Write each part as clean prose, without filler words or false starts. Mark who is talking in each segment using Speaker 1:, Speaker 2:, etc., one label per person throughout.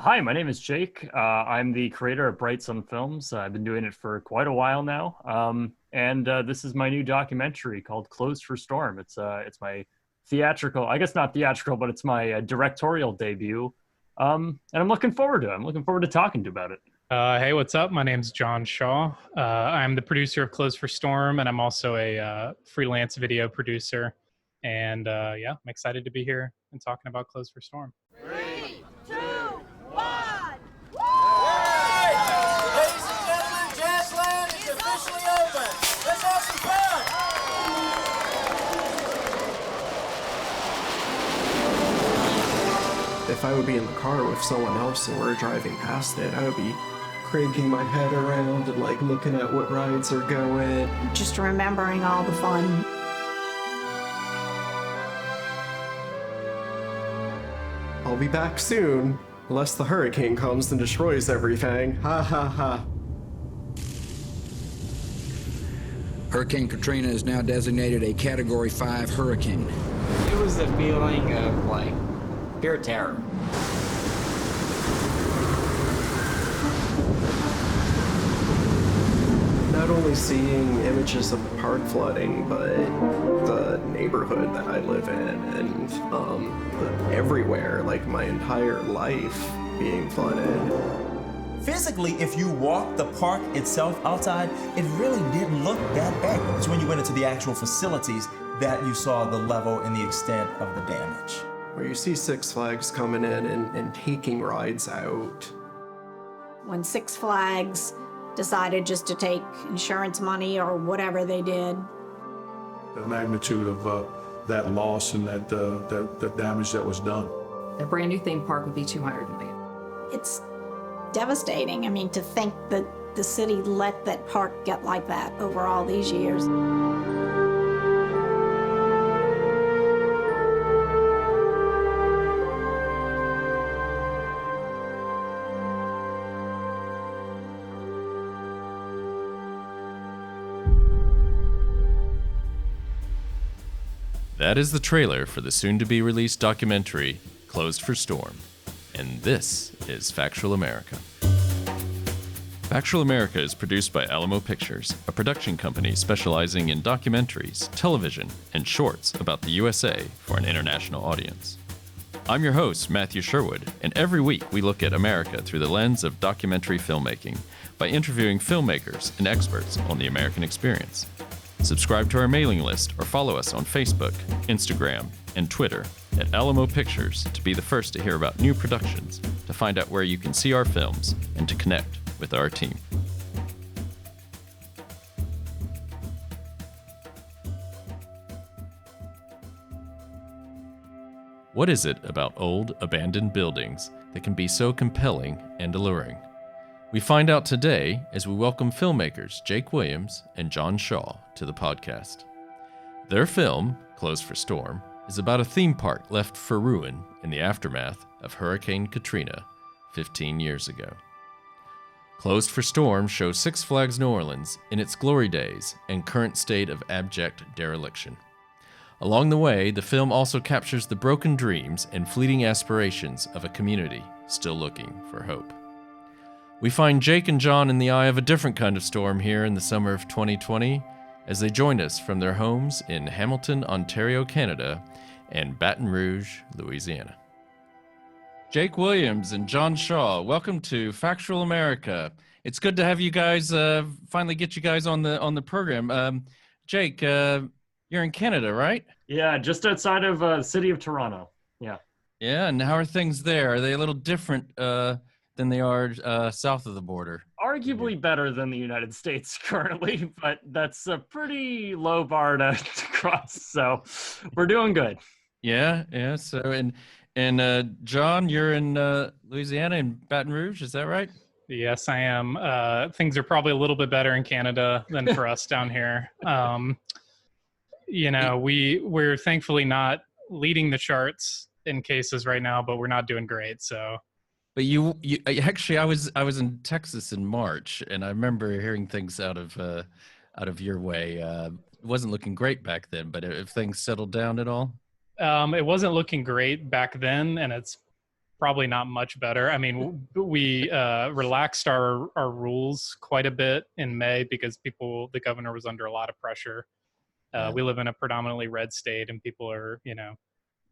Speaker 1: Hi, my name is Jake. I'm the creator of Bright Sun Films. I've been doing it for quite a while now. And this is my new documentary called Closed for Storm. It's my theatrical, I guess not theatrical, but it's my directorial debut. And I'm looking forward to it. I'm looking forward to talking to you about it.
Speaker 2: Hey, what's up? My name's John Shaw. I'm the producer of Close for Storm, and I'm also a freelance video producer. And yeah, I'm excited to be here and talking about Close for Storm.
Speaker 3: 3, 2, 1.
Speaker 4: Ladies and gentlemen, Jazzland is officially open. Let's have some fun.
Speaker 5: If I would be in the car with someone else and we're driving past it, I would be cranking my head around and like looking at what rides are going.
Speaker 6: Just remembering all the fun.
Speaker 5: I'll be back soon, unless the hurricane comes and destroys everything. Ha ha ha.
Speaker 7: Hurricane Katrina is now designated a Category 5 hurricane.
Speaker 8: It was a feeling of like pure terror.
Speaker 5: Not only seeing images of the park flooding, but the neighborhood that I live in and everywhere, like my entire life being flooded.
Speaker 4: Physically, if you walk the park itself outside, it really didn't look that bad. It's when you went into the actual facilities that you saw the level and the extent of the damage.
Speaker 5: Where you see Six Flags coming in and taking rides out.
Speaker 6: When Six Flags decided just to take insurance money or whatever they did.
Speaker 9: The magnitude of that loss and that damage that was done.
Speaker 10: A brand new theme park would be $200 million.
Speaker 6: It's devastating. I mean, to think that the city let that park get like that over all these years.
Speaker 11: That is the trailer for the soon-to-be-released documentary, Closed for Storm. And this is Factual America. Factual America is produced by Alamo Pictures, a production company specializing in documentaries, television, and shorts about the USA for an international audience. I'm your host, Matthew Sherwood, and every week we look at America through the lens of documentary filmmaking by interviewing filmmakers and experts on the American experience. Subscribe to our mailing list or follow us on Facebook, Instagram, and Twitter at Alamo Pictures to be the first to hear about new productions, to find out where you can see our films, and to connect with our team. What is it about old, abandoned buildings that can be so compelling and alluring? We find out today as we welcome filmmakers Jake Williams and John Shaw to the podcast. Their film, Closed for Storm, is about a theme park left for ruin in the aftermath of Hurricane Katrina 15 years ago. Closed for Storm shows Six Flags New Orleans in its glory days and current state of abject dereliction. Along the way, the film also captures the broken dreams and fleeting aspirations of a community still looking for hope. We find Jake and John in the eye of a different kind of storm here in the summer of 2020 as they joined us from their homes in Hamilton, Ontario, Canada, and Baton Rouge, Louisiana. Jake Williams and John Shaw, welcome to Factual America. It's good to have you guys, finally get you guys on the program. Jake, you're in Canada, right?
Speaker 1: Yeah, just outside of the city of Toronto. Yeah.
Speaker 11: Yeah, and how are things there? Are they a little different than they are south of the border?
Speaker 1: Arguably better than the United States currently, but that's a pretty low bar to cross. So we're doing good.
Speaker 11: Yeah. So and John, you're in Louisiana in Baton Rouge, is that right?
Speaker 2: Yes, I am. Things are probably a little bit better in Canada than for us down here. We're thankfully not leading the charts in cases right now, but we're not doing great. So.
Speaker 11: But you actually, I was in Texas in March, and I remember hearing things out of your way. It wasn't looking great back then, but have things settled down at all?
Speaker 2: It wasn't looking great back then, and it's probably not much better. I mean, we relaxed our rules quite a bit in May because the governor was under a lot of pressure. We live in a predominantly red state, and people are,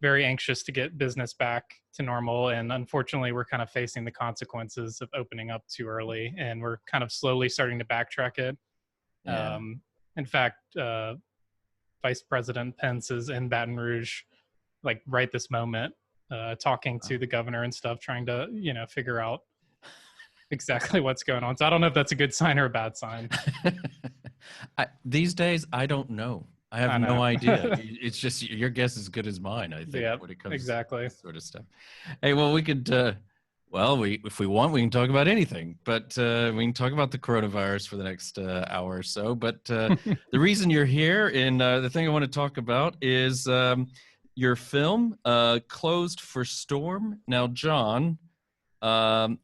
Speaker 2: very anxious to get business back to normal. And unfortunately, we're kind of facing the consequences of opening up too early, and we're kind of slowly starting to backtrack it.
Speaker 11: Yeah.
Speaker 2: In fact, Vice President Pence is in Baton Rouge, like right this moment, talking to the governor and stuff, trying to, figure out exactly what's going on. So I don't know if that's a good sign or a bad sign.
Speaker 11: These days, I don't know. I have no idea. It's just your guess is as good as mine, I think, when it comes to this sort of stuff. Hey, well, we could, if we want, we can talk about anything, but we can talk about the coronavirus for the next hour or so. But the reason you're here, and the thing I want to talk about is your film, Closed for Storm. Now, John,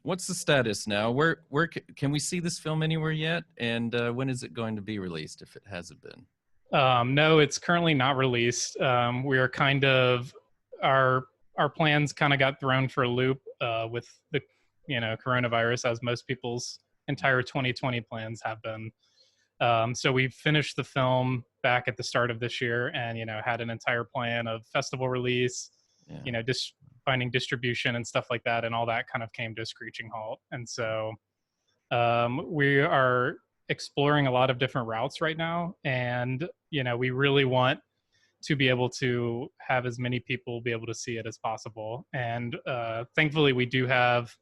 Speaker 11: what's the status now? Where can we see this film anywhere yet? And when is it going to be released, if it hasn't been?
Speaker 2: No, it's currently not released. We are kind of our plans kind of got thrown for a loop with the coronavirus, as most people's entire 2020 plans have been. So we finished the film back at the start of this year, and had an entire plan of festival release, just finding distribution and stuff like that, and all that kind of came to a screeching halt. And so we are exploring a lot of different routes right now, and we really want to be able to have as many people be able to see it as possible. And thankfully we do have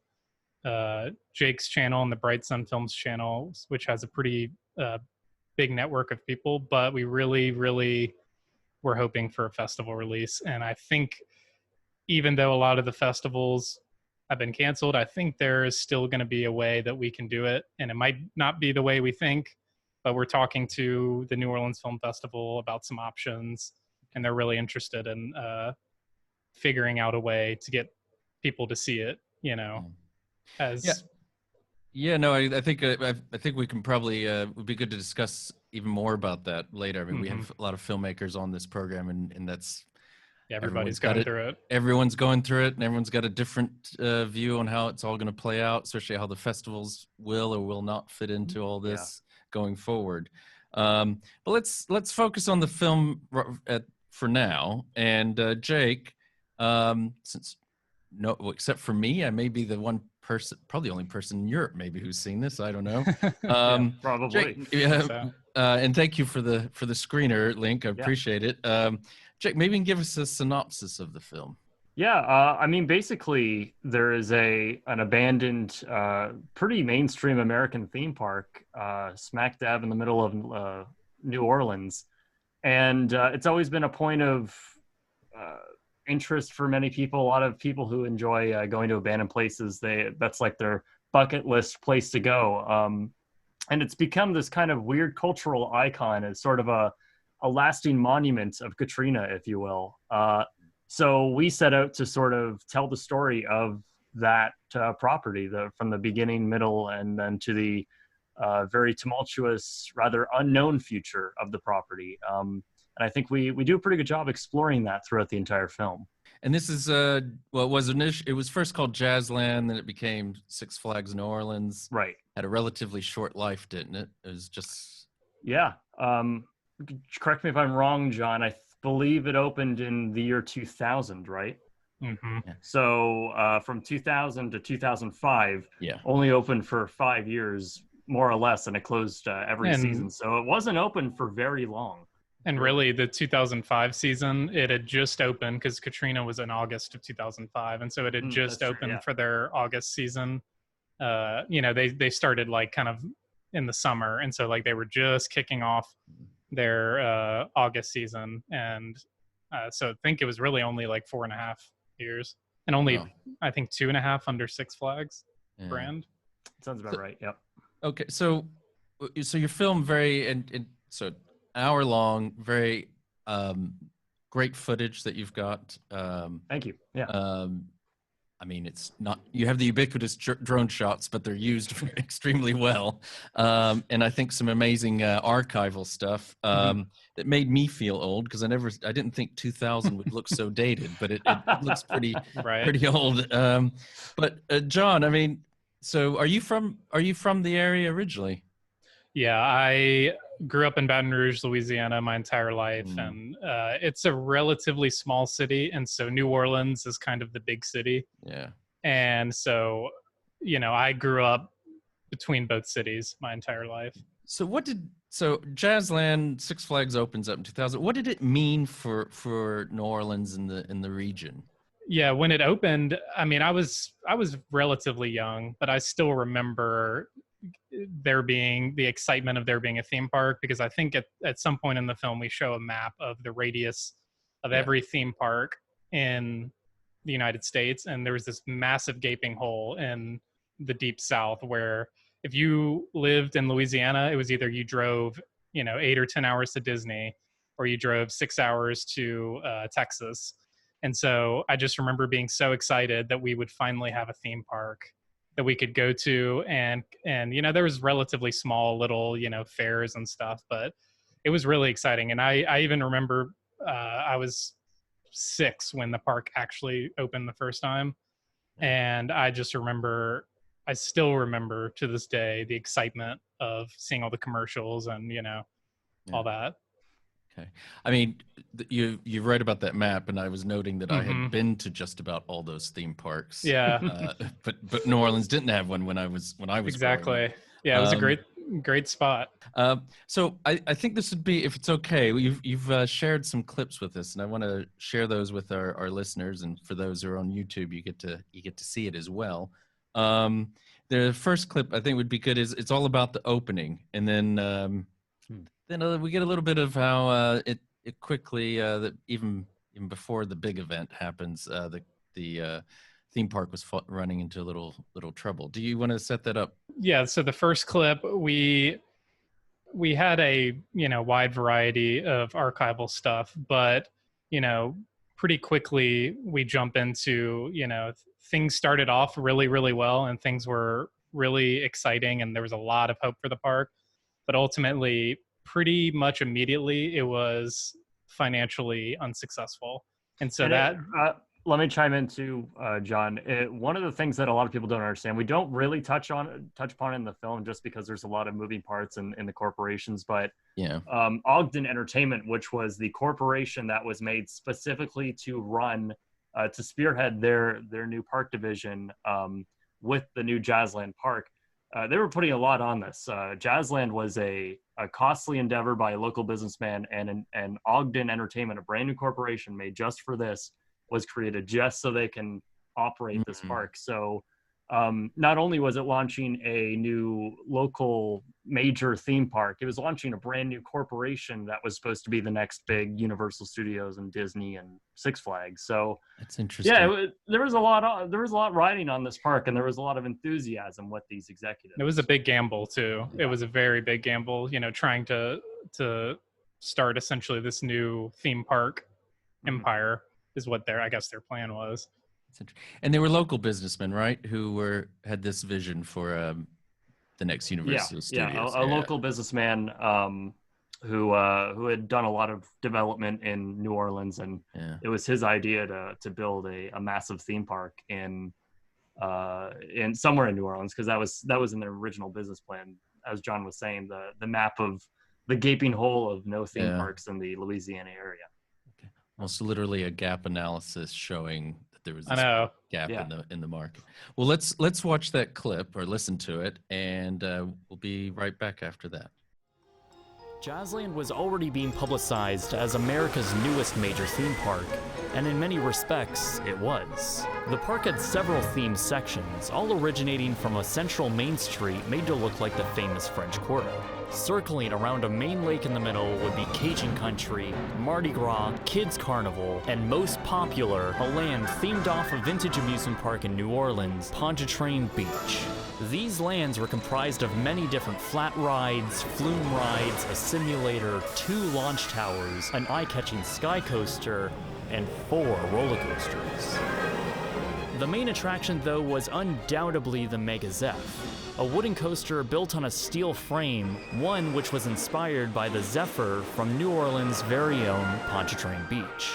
Speaker 2: Jake's channel and the Bright Sun Films channel, which has a pretty big network of people, but we really were hoping for a festival release. And I think even though a lot of the festivals have been canceled, I think there is still going to be a way that we can do it. And it might not be the way we think, but we're talking to the New Orleans Film Festival about some options, and they're really interested in figuring out a way to get people to see it, as...
Speaker 11: No, I think we can probably would be good to discuss even more about that later. I mean, we have a lot of filmmakers on this program, and that's
Speaker 2: everybody's going through it.
Speaker 11: Everyone's going through it, and everyone's got a different view on how it's all going to play out, especially how the festivals will or will not fit into all this going forward. But let's focus on the film for now. And Jake, since except for me, I may be the one person, probably the only person in Europe maybe who's seen this. I don't know.
Speaker 1: Probably.
Speaker 11: Jake, and thank you for the screener link. I appreciate it. Jake, maybe you can give us a synopsis of the film.
Speaker 1: I mean, basically, there is an abandoned, pretty mainstream American theme park smack dab in the middle of New Orleans. And it's always been a point of interest for many people. A lot of people who enjoy going to abandoned places, that's like their bucket list place to go. And it's become this kind of weird cultural icon as sort of a lasting monument of Katrina, if you will. So we set out to sort of tell the story of that property, from the beginning, middle, and then to the very tumultuous, rather unknown future of the property. And I think we do a pretty good job exploring that throughout the entire film.
Speaker 11: And this is it was first called Jazzland, then it became Six Flags New Orleans.
Speaker 1: Right.
Speaker 11: Had a relatively short life, didn't it? It was just...
Speaker 1: Yeah. Correct me if I'm wrong, John. I believe it opened in the year 2000, right?
Speaker 2: Mm-hmm.
Speaker 11: Yeah.
Speaker 1: So from 2000 to 2005, only opened for 5 years, more or less, and it closed every season. So it wasn't open for very long.
Speaker 2: And really, the 2005 season, it had just opened because Katrina was in August of 2005, and so it had just opened for their August season. They started like kind of in the summer, and so like they were just kicking off their August season, and so I think it was really only like 4.5 years, and only I think 2.5 under Six Flags brand.
Speaker 1: Sounds about right. Yep.
Speaker 11: Okay, so your film so hour long, very great footage that you've got.
Speaker 1: Thank you. Yeah.
Speaker 11: I mean, it's not, you have the ubiquitous drone shots, but they're used extremely well. And I think some amazing archival stuff that made me feel old, because I didn't think 2000 would look so dated, but it looks pretty old. But John, I mean, so are you from the area originally?
Speaker 2: Yeah, I grew up in Baton Rouge, Louisiana, my entire life, and it's a relatively small city, and so New Orleans is kind of the big city.
Speaker 11: Yeah.
Speaker 2: And so, I grew up between both cities my entire life.
Speaker 11: So Jazzland Six Flags opens up in 2000. What did it mean for New Orleans in the region?
Speaker 2: Yeah, when it opened, I mean, I was relatively young, but I still remember there being the excitement of there being a theme park, because I think at some point in the film we show a map of the radius of every theme park in the United States, and there was this massive gaping hole in the deep South where if you lived in Louisiana, it was either you drove 8 or 10 hours to Disney, or you drove 6 hours to Texas. And so I just remember being so excited that we would finally have a theme park that we could go to, and there was relatively small little fairs and stuff, but it was really exciting. And I even remember I was 6 when the park actually opened the first time, and I still remember to this day the excitement of seeing all the commercials and all that.
Speaker 11: Okay. I mean, you read about that map, and I was noting that I had been to just about all those theme parks.
Speaker 2: Yeah.
Speaker 11: But New Orleans didn't have one when I was
Speaker 2: exactly. Yeah, it was a great spot.
Speaker 11: So I think this would be, if it's okay, you've shared some clips with us, and I want to share those with our listeners, and for those who are on YouTube, you get to see it as well. The first clip I think would be good is it's all about the opening, and then we get a little bit of how it quickly that even before the big event happens, the theme park was running into a little trouble. Do you want to set that up?
Speaker 2: Yeah. So the first clip, we had a wide variety of archival stuff, but pretty quickly we jump into things started off really, really well, and things were really exciting, and there was a lot of hope for the park, but ultimately, pretty much immediately, it was financially unsuccessful. And so
Speaker 1: let me chime in too, John. One of the things that a lot of people don't understand, we don't really touch upon it in the film, just because there's a lot of moving parts in the corporations. But Ogden Entertainment, which was the corporation that was made specifically to run, to spearhead their new park division with the new Jazzland Park, they were putting a lot on this. Jazzland was a costly endeavor by a local businessman, and Ogden Entertainment, a brand new corporation made just for this, was created just so they can operate this park. So not only was it launching a new local major theme park, it was launching a brand new corporation that was supposed to be the next big Universal Studios and Disney and Six Flags. So
Speaker 11: that's interesting.
Speaker 1: Yeah, there was a lot riding on this park, and there was a lot of enthusiasm with these executives.
Speaker 2: It was a big gamble too. Yeah. It was a very big gamble, trying to start essentially this new theme park empire is what I guess their plan was.
Speaker 11: And they were local businessmen, right? Who had this vision for the next Universal Studios.
Speaker 1: A local businessman who had done a lot of development in New Orleans, and it was his idea to build a massive theme park in somewhere in New Orleans, because that was in their original business plan. As John was saying, the map of the gaping hole of no theme parks in the Louisiana area.
Speaker 11: Okay. Almost literally a gap analysis showing there was this gap in the market. Well, let's watch that clip, or listen to it, and we'll be right back after that.
Speaker 12: Jazzland was already being publicized as America's newest major theme park, and in many respects, it was. The park had several themed sections, all originating from a central main street made to look like the famous French Quarter. Circling around a main lake in the middle would be Cajun Country, Mardi Gras, Kids Carnival, and most popular, a land themed off a vintage amusement park in New Orleans, Pontchartrain Beach. These lands were comprised of many different flat rides, flume rides, a simulator, 2 launch towers, an eye-catching sky coaster, and 4 roller coasters. The main attraction, though, was undoubtedly the Mega Zeph, a wooden coaster built on a steel frame, one which was inspired by the Zephyr from New Orleans' very own Pontchartrain Beach.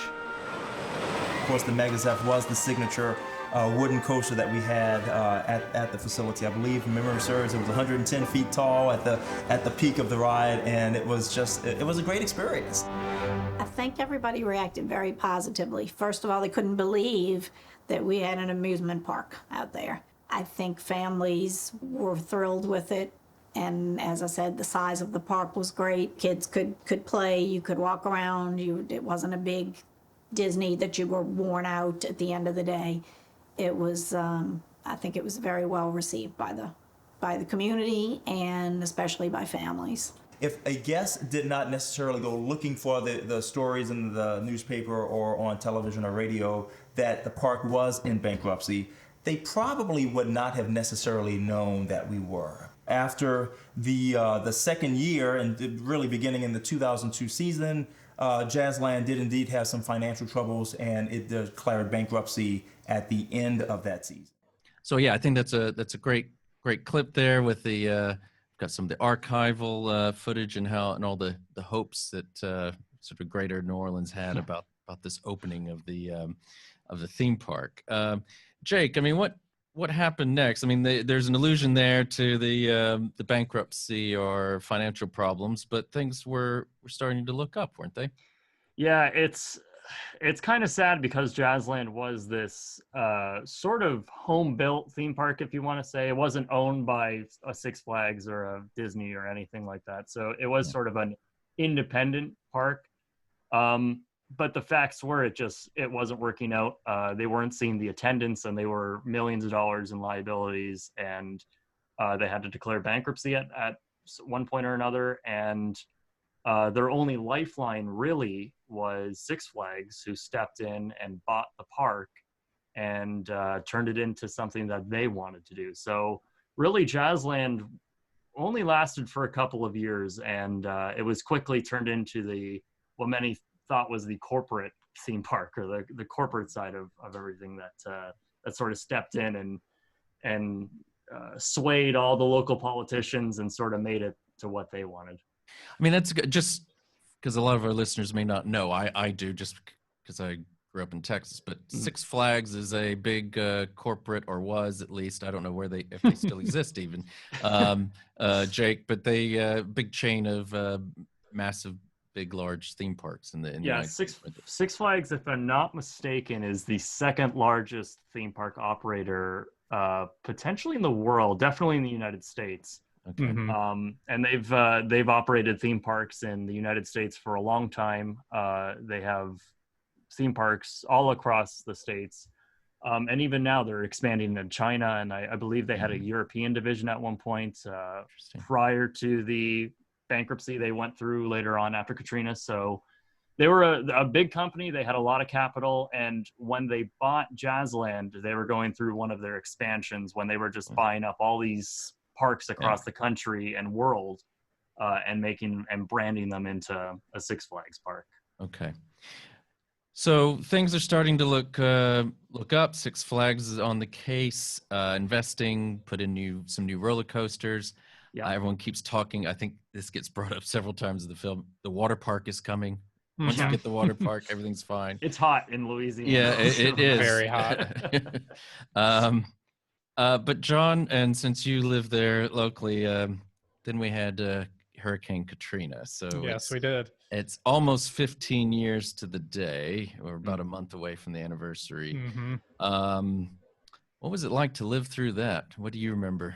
Speaker 4: Of course, the Mega Zeph was the signature wooden coaster that we had at the facility. I believe, if memory serves, it was 110 feet tall at the peak of the ride, and it was a great experience.
Speaker 6: I think everybody reacted very positively. First of all, they couldn't believe that we had an amusement park out there. I think families were thrilled with it. And as I said, the size of the park was great. Kids could play, you could walk around. It wasn't a big Disney that you were worn out at the end of the day. It was, I think it was very well received by the community and especially by families.
Speaker 4: If a guest did not necessarily go looking for the stories in the newspaper or on television or radio that the park was in bankruptcy, they probably would not have necessarily known that we were. After the second year, and really beginning in the 2002 season, Jazzland did indeed have some financial troubles, and it declared bankruptcy at the end of that season.
Speaker 11: So yeah, I think that's a great clip there with the got some of the archival footage and all the hopes that sort of Greater New Orleans had about this opening of the theme park. Jake, I mean, what happened next? I mean, there's an allusion there to the bankruptcy or financial problems, but things were starting to look up, weren't they?
Speaker 1: Yeah, it's kind of sad because Jazzland was this sort of home-built theme park, if you want to say. It wasn't owned by a Six Flags or a Disney or anything like that. So it was sort of an independent park. But the facts were it wasn't working out. They weren't seeing the attendance, and they were millions of dollars in liabilities, and they had to declare bankruptcy at one point or another. And their only lifeline really was Six Flags, who stepped in and bought the park and turned it into something that they wanted to do. So really, Jazzland only lasted for a couple of years, and it was quickly turned into what many thought was the corporate theme park, or the corporate side of everything that sort of stepped in and swayed all the local politicians and sort of made it to what they wanted.
Speaker 11: I mean, that's good, just because a lot of our listeners may not know. I do, just because I grew up in Texas, but Six Flags is a big corporate, or was at least. I don't know if they still exist even, Jake, but they big chain of massive, big, large theme parks in the United States.
Speaker 1: Six Flags, if I'm not mistaken, is the second largest theme park operator potentially in the world, definitely in the United States.
Speaker 11: Okay.
Speaker 1: Mm-hmm. And they've operated theme parks in the United States for a long time. They have theme parks all across the states. And even now they're expanding in China, and I believe they had a European division at one point prior to the bankruptcy they went through later on after Katrina. So they were a big company. They had a lot of capital, and when they bought Jazzland, they were going through one of their expansions when they were just buying up all these parks across the country and world, and branding them into a Six Flags park.
Speaker 11: Okay. So things are starting to look up. Six Flags is on the case, investing, put in some new roller coasters. Yeah. Everyone keeps talking. I think this gets brought up several times in the film. The water park is coming. Once you get the water park, everything's fine.
Speaker 1: It's hot in Louisiana.
Speaker 11: Yeah, it is.
Speaker 2: Very hot.
Speaker 11: But John, and since you live there locally, then we had Hurricane Katrina. So
Speaker 2: yes, we did.
Speaker 11: It's almost 15 years to the day. We're about a month away from the anniversary. Mm-hmm. What was it like to live through that? What do you remember?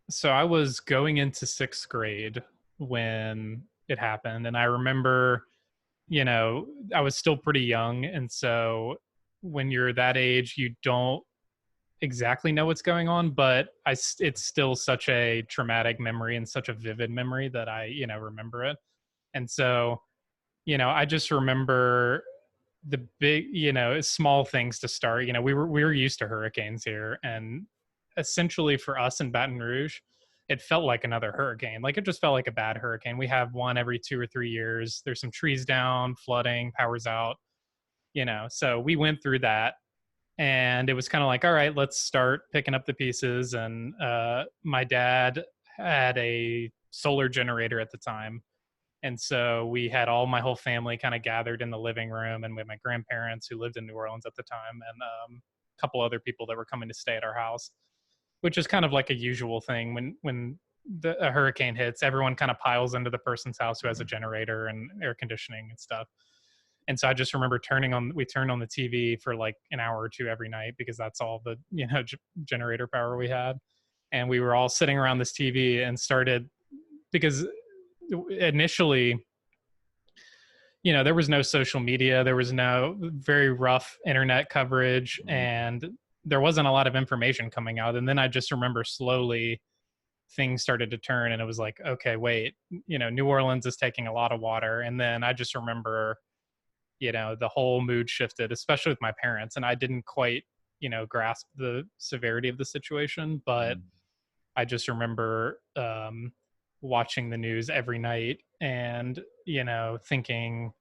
Speaker 2: So I was going into sixth grade when it happened, and I remember, I was still pretty young, and so when you're that age, you don't exactly know what's going on, but it's still such a traumatic memory and such a vivid memory that I remember it. And so I just remember the big small things to start. We were used to hurricanes here, and essentially for us in Baton Rouge, it felt like another hurricane. Like, it just felt like a bad hurricane. We have one every 2 or 3 years. There's some trees down, flooding, power's out, so we went through that. And it was kind of like, all right, let's start picking up the pieces. And my dad had a solar generator at the time. And so we had my whole family kind of gathered in the living room, and we had my grandparents who lived in New Orleans at the time, and a couple other people that were coming to stay at our house, which is kind of like a usual thing when a hurricane hits. Everyone kind of piles into the person's house who has a generator and air conditioning and stuff. And so I just remember we turned on the TV for like an hour or two every night, because that's all the generator power we had. And we were all sitting around this TV and started, because initially, there was no social media, there was no very rough internet coverage, and there wasn't a lot of information coming out. And then I just remember slowly things started to turn, and it was like, okay, wait, New Orleans is taking a lot of water. And then I just remember, the whole mood shifted, especially with my parents, and I didn't quite, grasp the severity of the situation, but I just remember watching the news every night and, thinking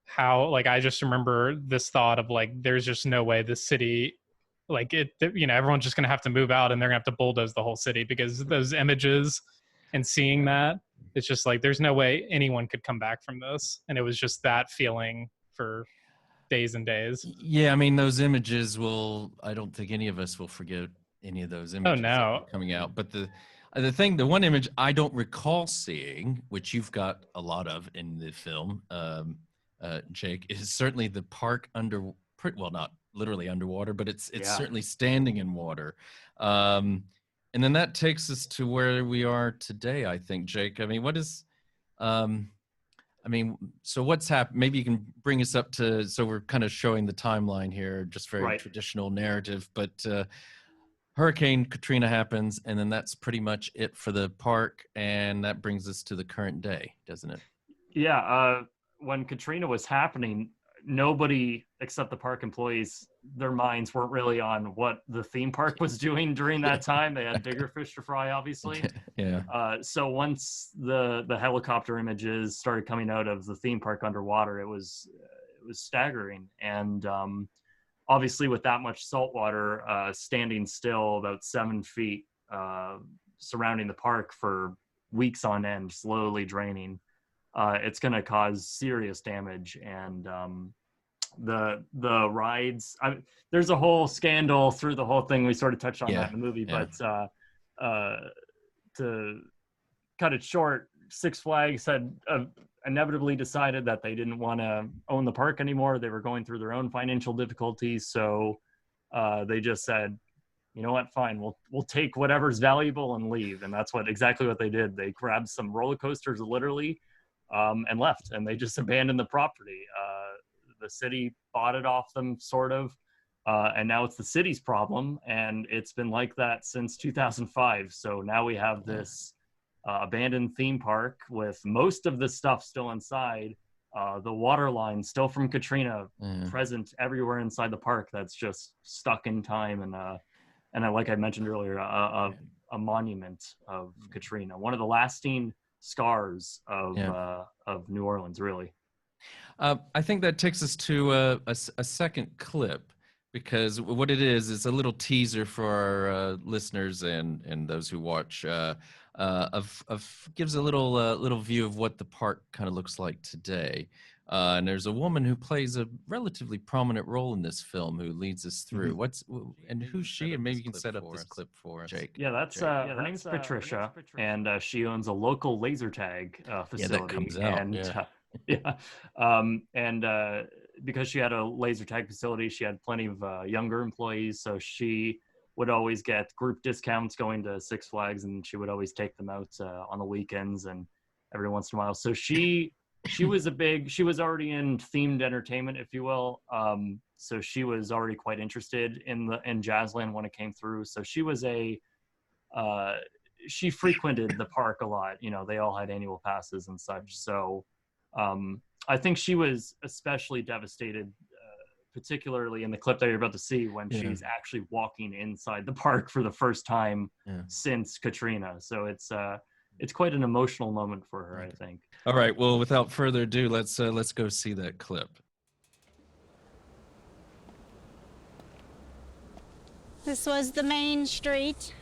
Speaker 2: how, like, I just remember this thought of like, there's just no way this city, like everyone's just going to have to move out, and they're going to have to bulldoze the whole city, because those images and seeing that, it's just like, there's no way anyone could come back from this. And it was just that feeling for days and days.
Speaker 11: Yeah, I mean, those images I don't think any of us will forget any of those images coming out. But the one image I don't recall seeing, which you've got a lot of in the film, Jake, is certainly the park not literally underwater, but it's certainly standing in water. And then that takes us to where we are today, I think, Jake. I mean, so what's happened? Maybe you can bring us up to, so we're kind of showing the timeline here, just very traditional narrative, but Hurricane Katrina happens, and then that's pretty much it for the park, and that brings us to the current day, doesn't it?
Speaker 1: Yeah, when Katrina was happening, nobody except the park employees, their minds weren't really on what the theme park was doing during that time. They had bigger fish to fry, obviously. So once the helicopter images started coming out of the theme park underwater, it was staggering. And obviously with that much salt water standing still about 7 feet surrounding the park for weeks on end, slowly draining, it's going to cause serious damage. And the rides, there's a whole scandal through the whole thing. We sort of touched on that in the movie, but to cut it short, Six Flags had inevitably decided that they didn't want to own the park anymore. They were going through their own financial difficulties, so they just said, you know what, fine, we'll take whatever's valuable and leave. And that's exactly what they did. They grabbed some roller coasters, literally, and left, and they just abandoned the property. The city bought it off them, sort of, and now it's the city's problem, and it's been like that since 2005. So now we have this abandoned theme park with most of the stuff still inside, the water line still from Katrina present everywhere inside the park, that's just stuck in time, and like I mentioned earlier, a monument of Katrina, one of the lasting scars of New Orleans, really.
Speaker 11: I think that takes us to a second clip, because what it is a little teaser for our listeners and those who watch, gives a little view of what the park kind of looks like today. And there's a woman who plays a relatively prominent role in this film who leads us through. Who's she? And maybe you can set up this clip for us, Jake.
Speaker 1: Yeah, her name's Patricia, and she owns a local laser tag facility.
Speaker 11: Yeah, that comes out.
Speaker 1: And because she had a laser tag facility, she had plenty of younger employees, so she would always get group discounts going to Six Flags, and she would always take them out on the weekends and every once in a while. So she was already in themed entertainment, if you will. So she was already quite interested in Jazzland when it came through. So she was she frequented the park a lot. They all had annual passes and such. So I think she was especially devastated, particularly in the clip that you're about to see, when she's actually walking inside the park for the first time since Katrina. So it's quite an emotional moment for her, I think.
Speaker 11: All right. Well, without further ado, let's go see that clip.
Speaker 3: This was the main street.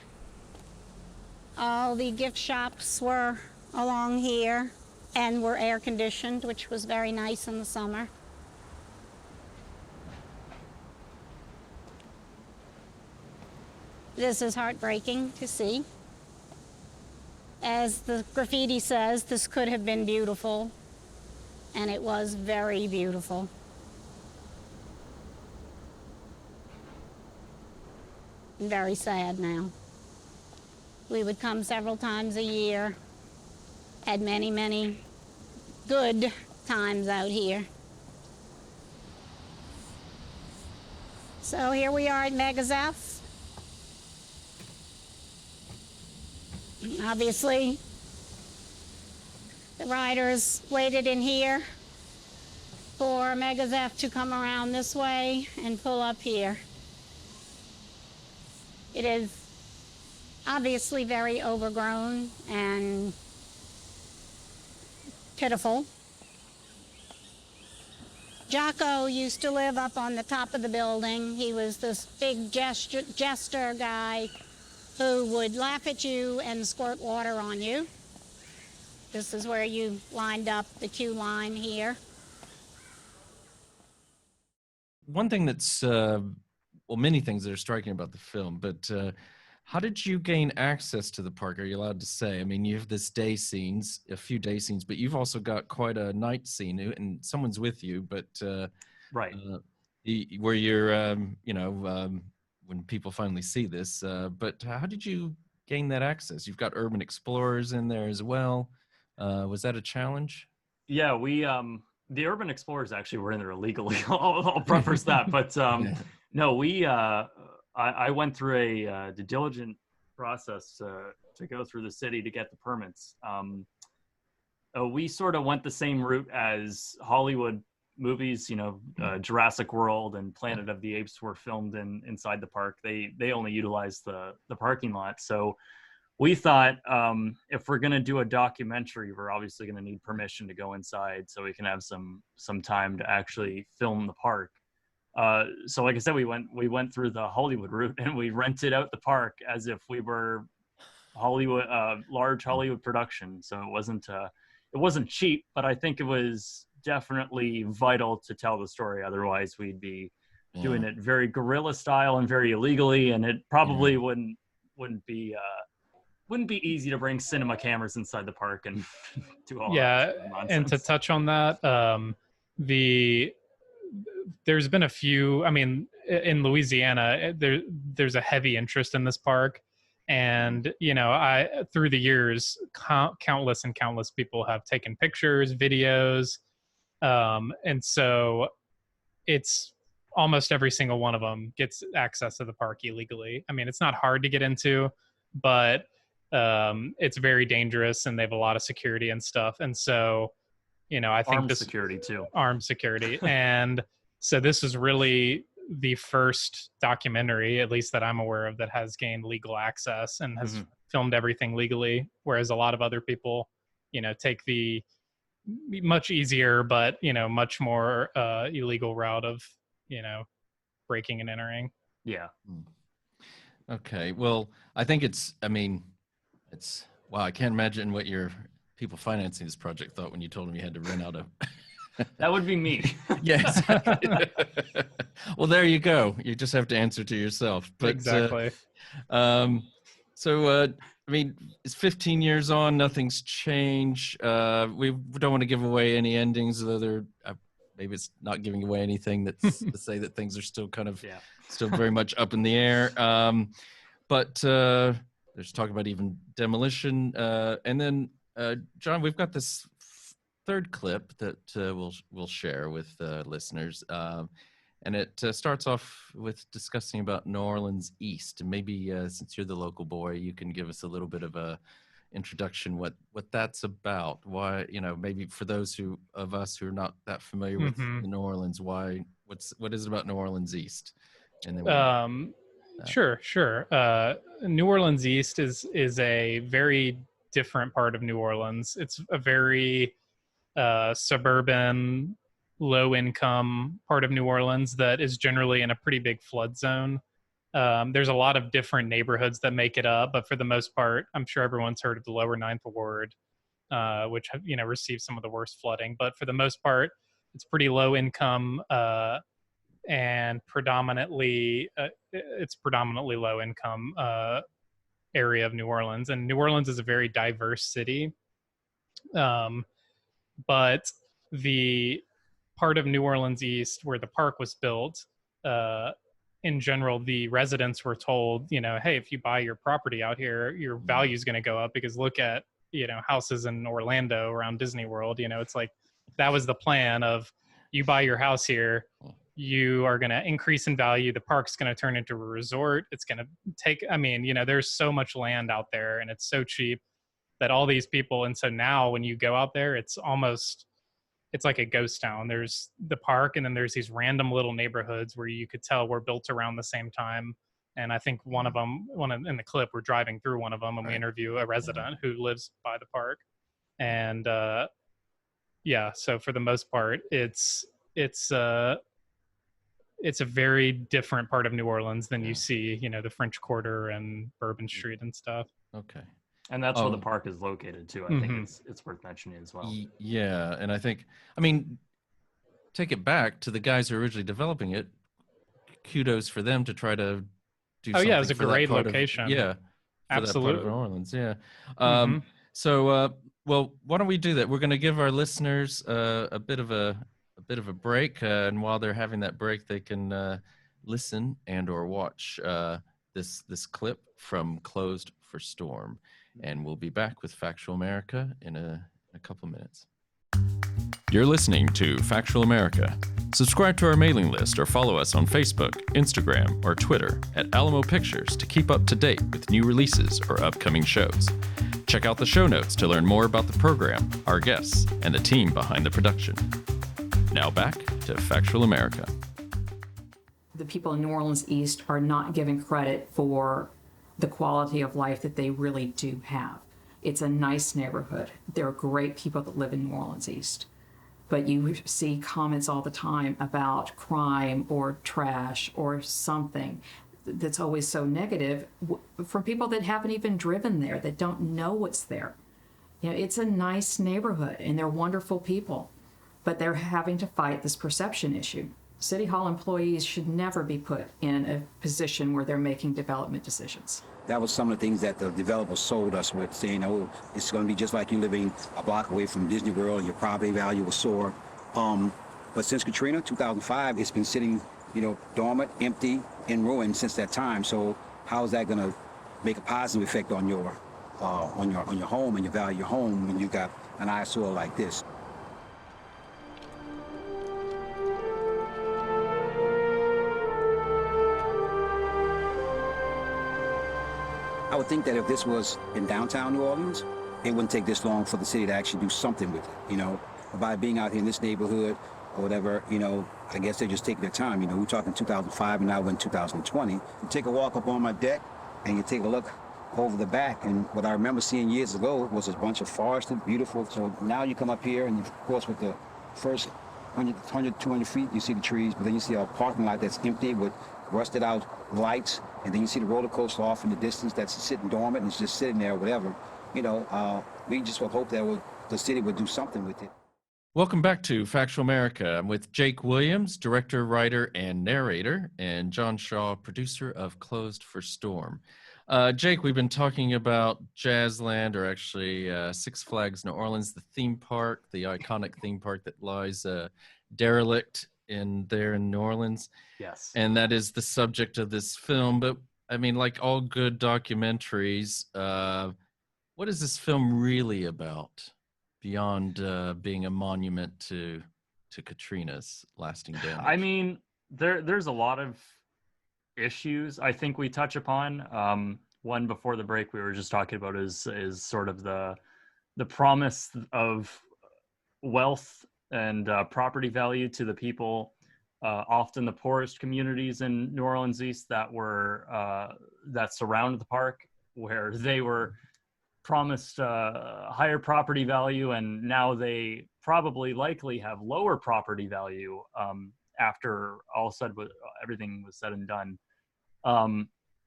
Speaker 3: All the gift shops were along here and were air conditioned, which was very nice in the summer. This is heartbreaking to see. As the graffiti says, this could have been beautiful, and it was very beautiful. Very sad now. We would come several times a year, had many, many good times out here. So here we are at Megazeth. Obviously, the riders waited in here for Megazeth to come around this way and pull up here. It is obviously very overgrown and pitiful. Jocko used to live up on the top of the building. He was this big jester guy who would laugh at you and squirt water on you. This is where you lined up the queue line here.
Speaker 11: One thing that's, well, many things that are striking about the film, but how did you gain access to the park? Are you allowed to say? I mean, you have this day scenes, a few day scenes, but you've also got quite a night scene, and someone's with you, but
Speaker 1: Right.
Speaker 11: where you're, when people finally see this, but how did you gain that access? You've got urban explorers in there as well. Was that a challenge?
Speaker 1: Yeah, we the urban explorers actually were in there illegally. I'll preface that, but no, we I went through a due diligent process to go through the city to get the permits. We sort of went the same route as Hollywood movies, Jurassic World and Planet of the Apes were filmed inside the park. They only utilized the parking lot. So we thought, if we're going to do a documentary, we're obviously going to need permission to go inside so we can have some time to actually film the park. So like I said, we went through the Hollywood route and we rented out the park as if we were Hollywood, large Hollywood production. So it wasn't cheap, but I think it was definitely vital to tell the story. Otherwise we'd be doing it very guerrilla style and very illegally, and it probably wouldn't be easy to bring cinema cameras inside the park and do all that sort of nonsense.
Speaker 2: And to touch on that, there's been a few, I mean, in Louisiana, there's a heavy interest in this park. And, through the years, countless and countless people have taken pictures, videos. And so it's almost every single one of them gets access to the park illegally. I mean, it's not hard to get into, but it's very dangerous and they have a lot of security and stuff. And so, I think
Speaker 1: armed security too.
Speaker 2: Armed security. And so this is really the first documentary, at least that I'm aware of, that has gained legal access and has filmed everything legally. Whereas a lot of other people, take the much easier, but, much more illegal route of, breaking and entering.
Speaker 1: Yeah.
Speaker 11: Okay. Well, I think wow, I can't imagine what your people financing this project thought when you told them you had to rent out a...
Speaker 1: That would be me.
Speaker 11: Yes. Well, there you go. You just have to answer to yourself. But,
Speaker 2: exactly.
Speaker 11: So, I mean, it's 15 years on, nothing's changed. We don't want to give away any endings, though maybe it's not giving away anything that's to say that things are still kind of still very much up in the air. But there's talk about even demolition. And then, John, we've got this third clip that we'll share with listeners. And it starts off with discussing about New Orleans East. And maybe since you're the local boy, you can give us a little bit of a introduction what that's about. Why, maybe for those of us who are not that familiar with New Orleans, what is it about New Orleans East? And then
Speaker 2: Sure. New Orleans East is a very different part of New Orleans. It's a very suburban, low income part of New Orleans that is generally in a pretty big flood zone. There's a lot of different neighborhoods that make it up, but for the most part, I'm sure everyone's heard of the Lower Ninth Ward, which received some of the worst flooding. But for the most part, it's pretty low income and predominantly low income area of New Orleans. And New Orleans is a very diverse city, but the part of New Orleans East where the park was built, in general, the residents were told, hey, if you buy your property out here, your value is going to go up because look at, houses in Orlando around Disney World. It's like that was the plan of you buy your house here, you are going to increase in value. The park's going to turn into a resort. It's going to take, there's so much land out there and it's so cheap that all these people. And so now when you go out there, it's like a ghost town. There's the park, and then there's these random little neighborhoods where you could tell were built around the same time. And I think in the clip, we're driving through one of them, and we interview a resident who lives by the park. And so for the most part, it's a very different part of New Orleans than you see, the French Quarter and Bourbon Street and stuff.
Speaker 11: Okay.
Speaker 1: And that's where the park is located too. I think it's worth mentioning as well.
Speaker 11: Yeah, and I think, take it back to the guys who are originally developing it. Kudos for them to try to do.
Speaker 2: Oh yeah, it was a great location.
Speaker 11: Absolutely. That part of New Orleans. Yeah. So, well, why don't we do that? We're going to give our listeners a bit of a break, and while they're having that break, they can listen and/or watch this clip from Closed for Storm. And we'll be back with Factual America in a couple of minutes. You're listening to Factual America. Subscribe to our mailing list or follow us on Facebook, Instagram, or Twitter at Alamo Pictures to keep up to date with new releases or upcoming shows. Check out the show notes to learn more about the program, our guests, and the team behind the production. Now back to Factual America.
Speaker 10: The people in New Orleans East are not given credit for the quality of life that they really do have. It's a nice neighborhood. There are great people that live in New Orleans East. But you see comments all the time about crime or trash or something that's always so negative from people that haven't even driven there, that don't know what's there. It's a nice neighborhood and they're wonderful people, but they're having to fight this perception issue. City Hall employees should never be put in a position where they're making development decisions.
Speaker 13: That was some of the things that the developers sold us with, saying, oh, it's going to be just like you living a block away from Disney World and your property value will soar. But since Katrina, 2005, it's been sitting, dormant, empty, in ruin since that time. So how is that going to make a positive effect on your home and your value of your home when you got an eyesore like this? I would think that if this was in downtown New Orleans, it wouldn't take this long for the city to actually do something with it, By being out here in this neighborhood or whatever, I guess they're just taking their time. We're talking 2005 and now we're in 2020. You take a walk up on my deck and you take a look over the back, and what I remember seeing years ago was a bunch of forested, beautiful. So now you come up here and of course with the first 100, 200 feet, you see the trees, but then you see a parking lot that's empty with rusted out lights, and then you see the roller coaster off in the distance that's sitting dormant and it's just sitting there or whatever. We just would hope that the city would do something with it.
Speaker 11: Welcome back to Factual America. I'm with Jake Williams, director, writer, and narrator, and John Shaw, producer of Closed for Storm. Jake, we've been talking about Jazzland, or actually Six Flags New Orleans, the theme park, the iconic theme park that lies derelict there in New Orleans.
Speaker 1: Yes.
Speaker 11: And that is the subject of this film. But like all good documentaries, what is this film really about beyond being a monument to Katrina's lasting damage?
Speaker 1: There's a lot of issues I think we touch upon. One before the break we were just talking about is sort of the promise of wealth and property value to the people, often the poorest communities in New Orleans East that surround the park, where they were promised higher property value, and now they likely have lower property value after everything was said and done.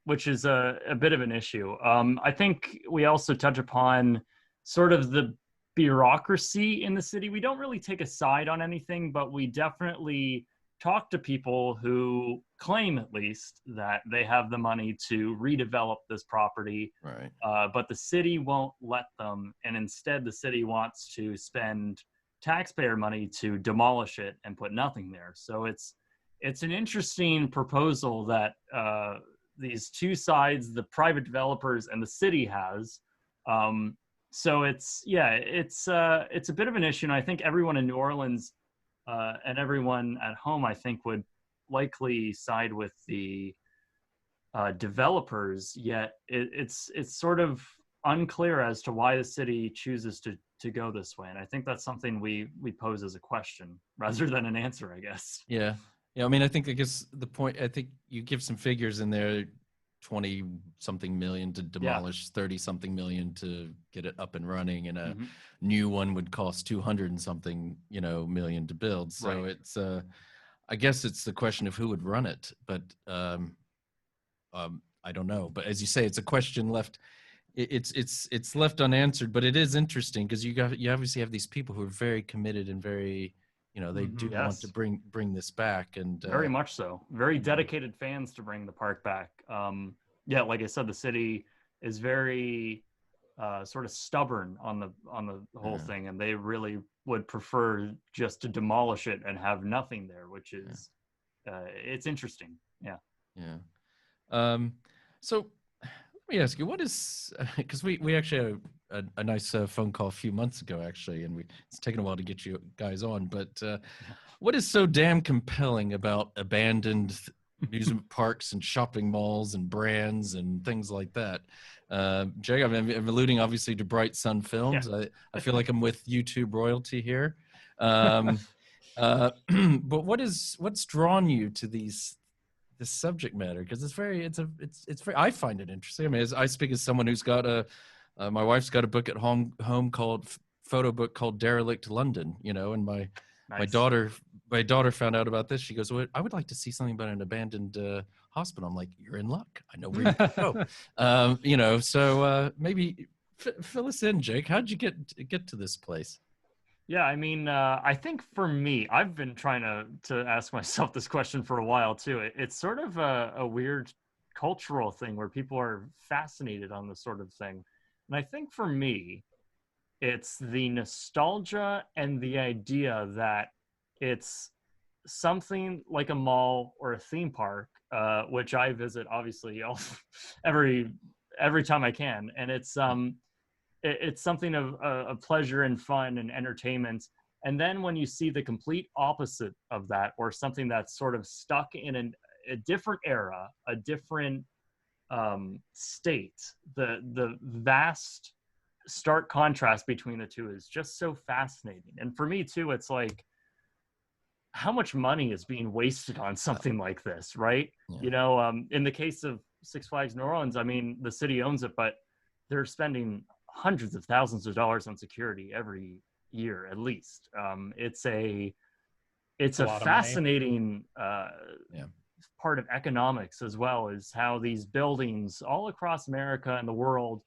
Speaker 1: which is a bit of an issue. I think we also touch upon sort of the bureaucracy in the city. We don't really take a side on anything, but we definitely talk to people who claim, at least, that they have the money to redevelop this property,
Speaker 11: Right.
Speaker 1: but the city won't let them, and instead the city wants to spend taxpayer money to demolish it and put nothing there. So it's an interesting proposal that these two sides, the private developers and the city, has. So it's a bit of an issue, and I think everyone in New Orleans and everyone at home, I think, would likely side with the developers. Yet it's sort of unclear as to why the city chooses to go this way, and I think that's something we pose as a question rather than an answer, I guess.
Speaker 11: Yeah. Yeah. I mean, I guess the point, I think you give some figures in there, 20 something million to demolish, 30 something million to get it up and running, and a new one would cost 200 and something, million to build. So
Speaker 1: Right.
Speaker 11: it's, I guess it's the question of who would run it, but I don't know. But as you say, it's a question left. It's left unanswered, but it is interesting because you obviously have these people who are very committed and very, they do want to bring this back, and
Speaker 1: very much so. Very dedicated fans to bring the park back. Like I said, the city is very sort of stubborn on the whole thing, and they really would prefer just to demolish it and have nothing there, which is it's interesting. Yeah.
Speaker 11: So let me ask you, what is, because we actually had a nice phone call a few months ago, actually, and it's taken a while to get you guys on, but what is so damn compelling about abandoned amusement parks and shopping malls and brands and things like that? Jay, I'm alluding obviously to Bright Sun Films.
Speaker 1: Yeah.
Speaker 11: I feel like I'm with YouTube royalty here. But what's drawn you to this subject matter? Because it's very, I find it interesting. I mean, I speak as someone who's got my wife's got a book at home called photo book called Derelict London, and my daughter found out about this. She goes, well, I would like to see something about an abandoned hospital. I'm like, you're in luck. I know where you can go. So maybe fill us in, Jake. How'd you get to this place?
Speaker 1: Yeah, I mean, I think for me, I've been trying to ask myself this question for a while too. It's sort of a weird cultural thing where people are fascinated on this sort of thing. And I think for me, it's the nostalgia and the idea that it's something like a mall or a theme park, which I visit obviously every time I can, and it's something of a pleasure and fun and entertainment. And then when you see the complete opposite of that, or something that's sort of stuck in a different era, a different state, the vast stark contrast between the two is just so fascinating. And for me too, it's like, how much money is being wasted on something like this, right?
Speaker 11: Yeah.
Speaker 1: In the case of Six Flags New Orleans, I mean, the city owns it, but they're spending hundreds of thousands of dollars on security every year, at least. It's a fascinating part of economics, as well as how these buildings all across America and the world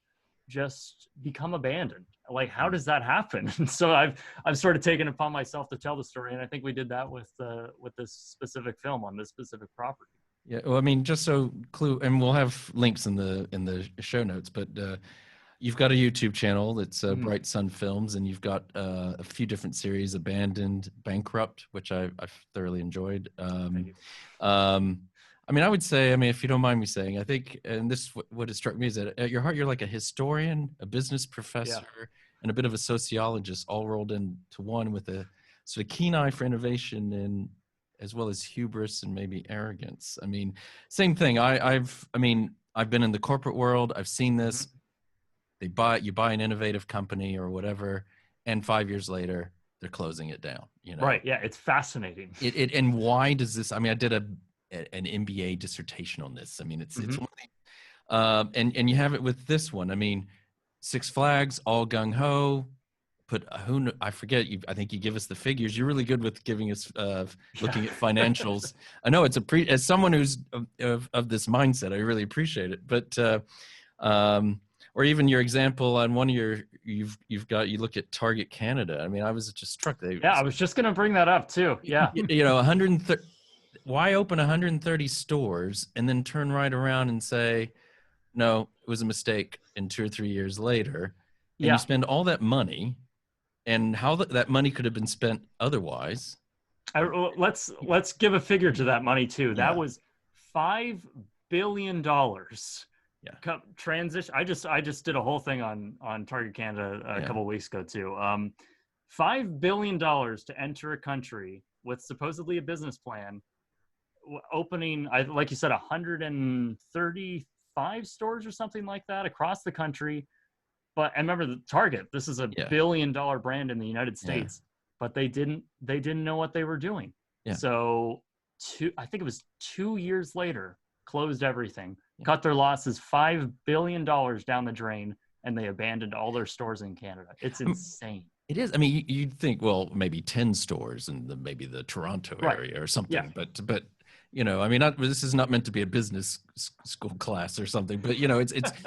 Speaker 1: just become abandoned. Like, how does that happen? And so I've sort of taken it upon myself to tell the story, and I think we did that with this specific film on this specific property.
Speaker 11: Yeah, well, I mean, just so clue, and we'll have links in the show notes, but you've got a YouTube channel that's Bright Sun Films, and you've got a few different series: Abandoned, Bankrupt, which I've thoroughly enjoyed.
Speaker 1: Thank you.
Speaker 11: I mean, I would say, if you don't mind me saying, I think, and this what it struck me is that at your heart, you're like a historian, a business professor, and a bit of a sociologist, all rolled into one, with a sort of keen eye for innovation and as well as hubris and maybe arrogance. I mean, same thing. I've been in the corporate world. I've seen this. You buy an innovative company or whatever, and 5 years later, they're closing it down.
Speaker 1: Right? Yeah, it's fascinating.
Speaker 11: And why does this? I mean, I did an MBA dissertation on this. I mean, it's one of the, and you have it with this one. I mean, Six Flags, all gung ho, put I forget you. I think you give us the figures. You're really good with giving us looking at financials. I know it's as someone who's of this mindset, I really appreciate it. But or even your example on one of your you look at Target Canada. I mean, I was just struck.
Speaker 1: I was just gonna bring that up too. Yeah,
Speaker 11: 130. Why open 130 stores and then turn right around and say, no, it was a mistake, and 2 or 3 years later, and you spend all that money, and how that money could have been spent otherwise.
Speaker 1: Let's give a figure to that money too. That was $5 billion. Transition. I just did a whole thing on Target Canada a couple of weeks ago too. $5 billion to enter a country with supposedly a business plan, opening, like you said, 135 stores or something like that across the country. But and remember, the Target, this is a $1 billion brand in the United States, but they didn't know what they were doing. So I think it was 2 years later, closed everything, cut their losses $5 billion down the drain, and they abandoned all their stores in Canada. It's insane.
Speaker 11: It is. I mean, you'd think, well, maybe 10 stores in maybe the Toronto area or something, but I mean, this is not meant to be a business school class or something, but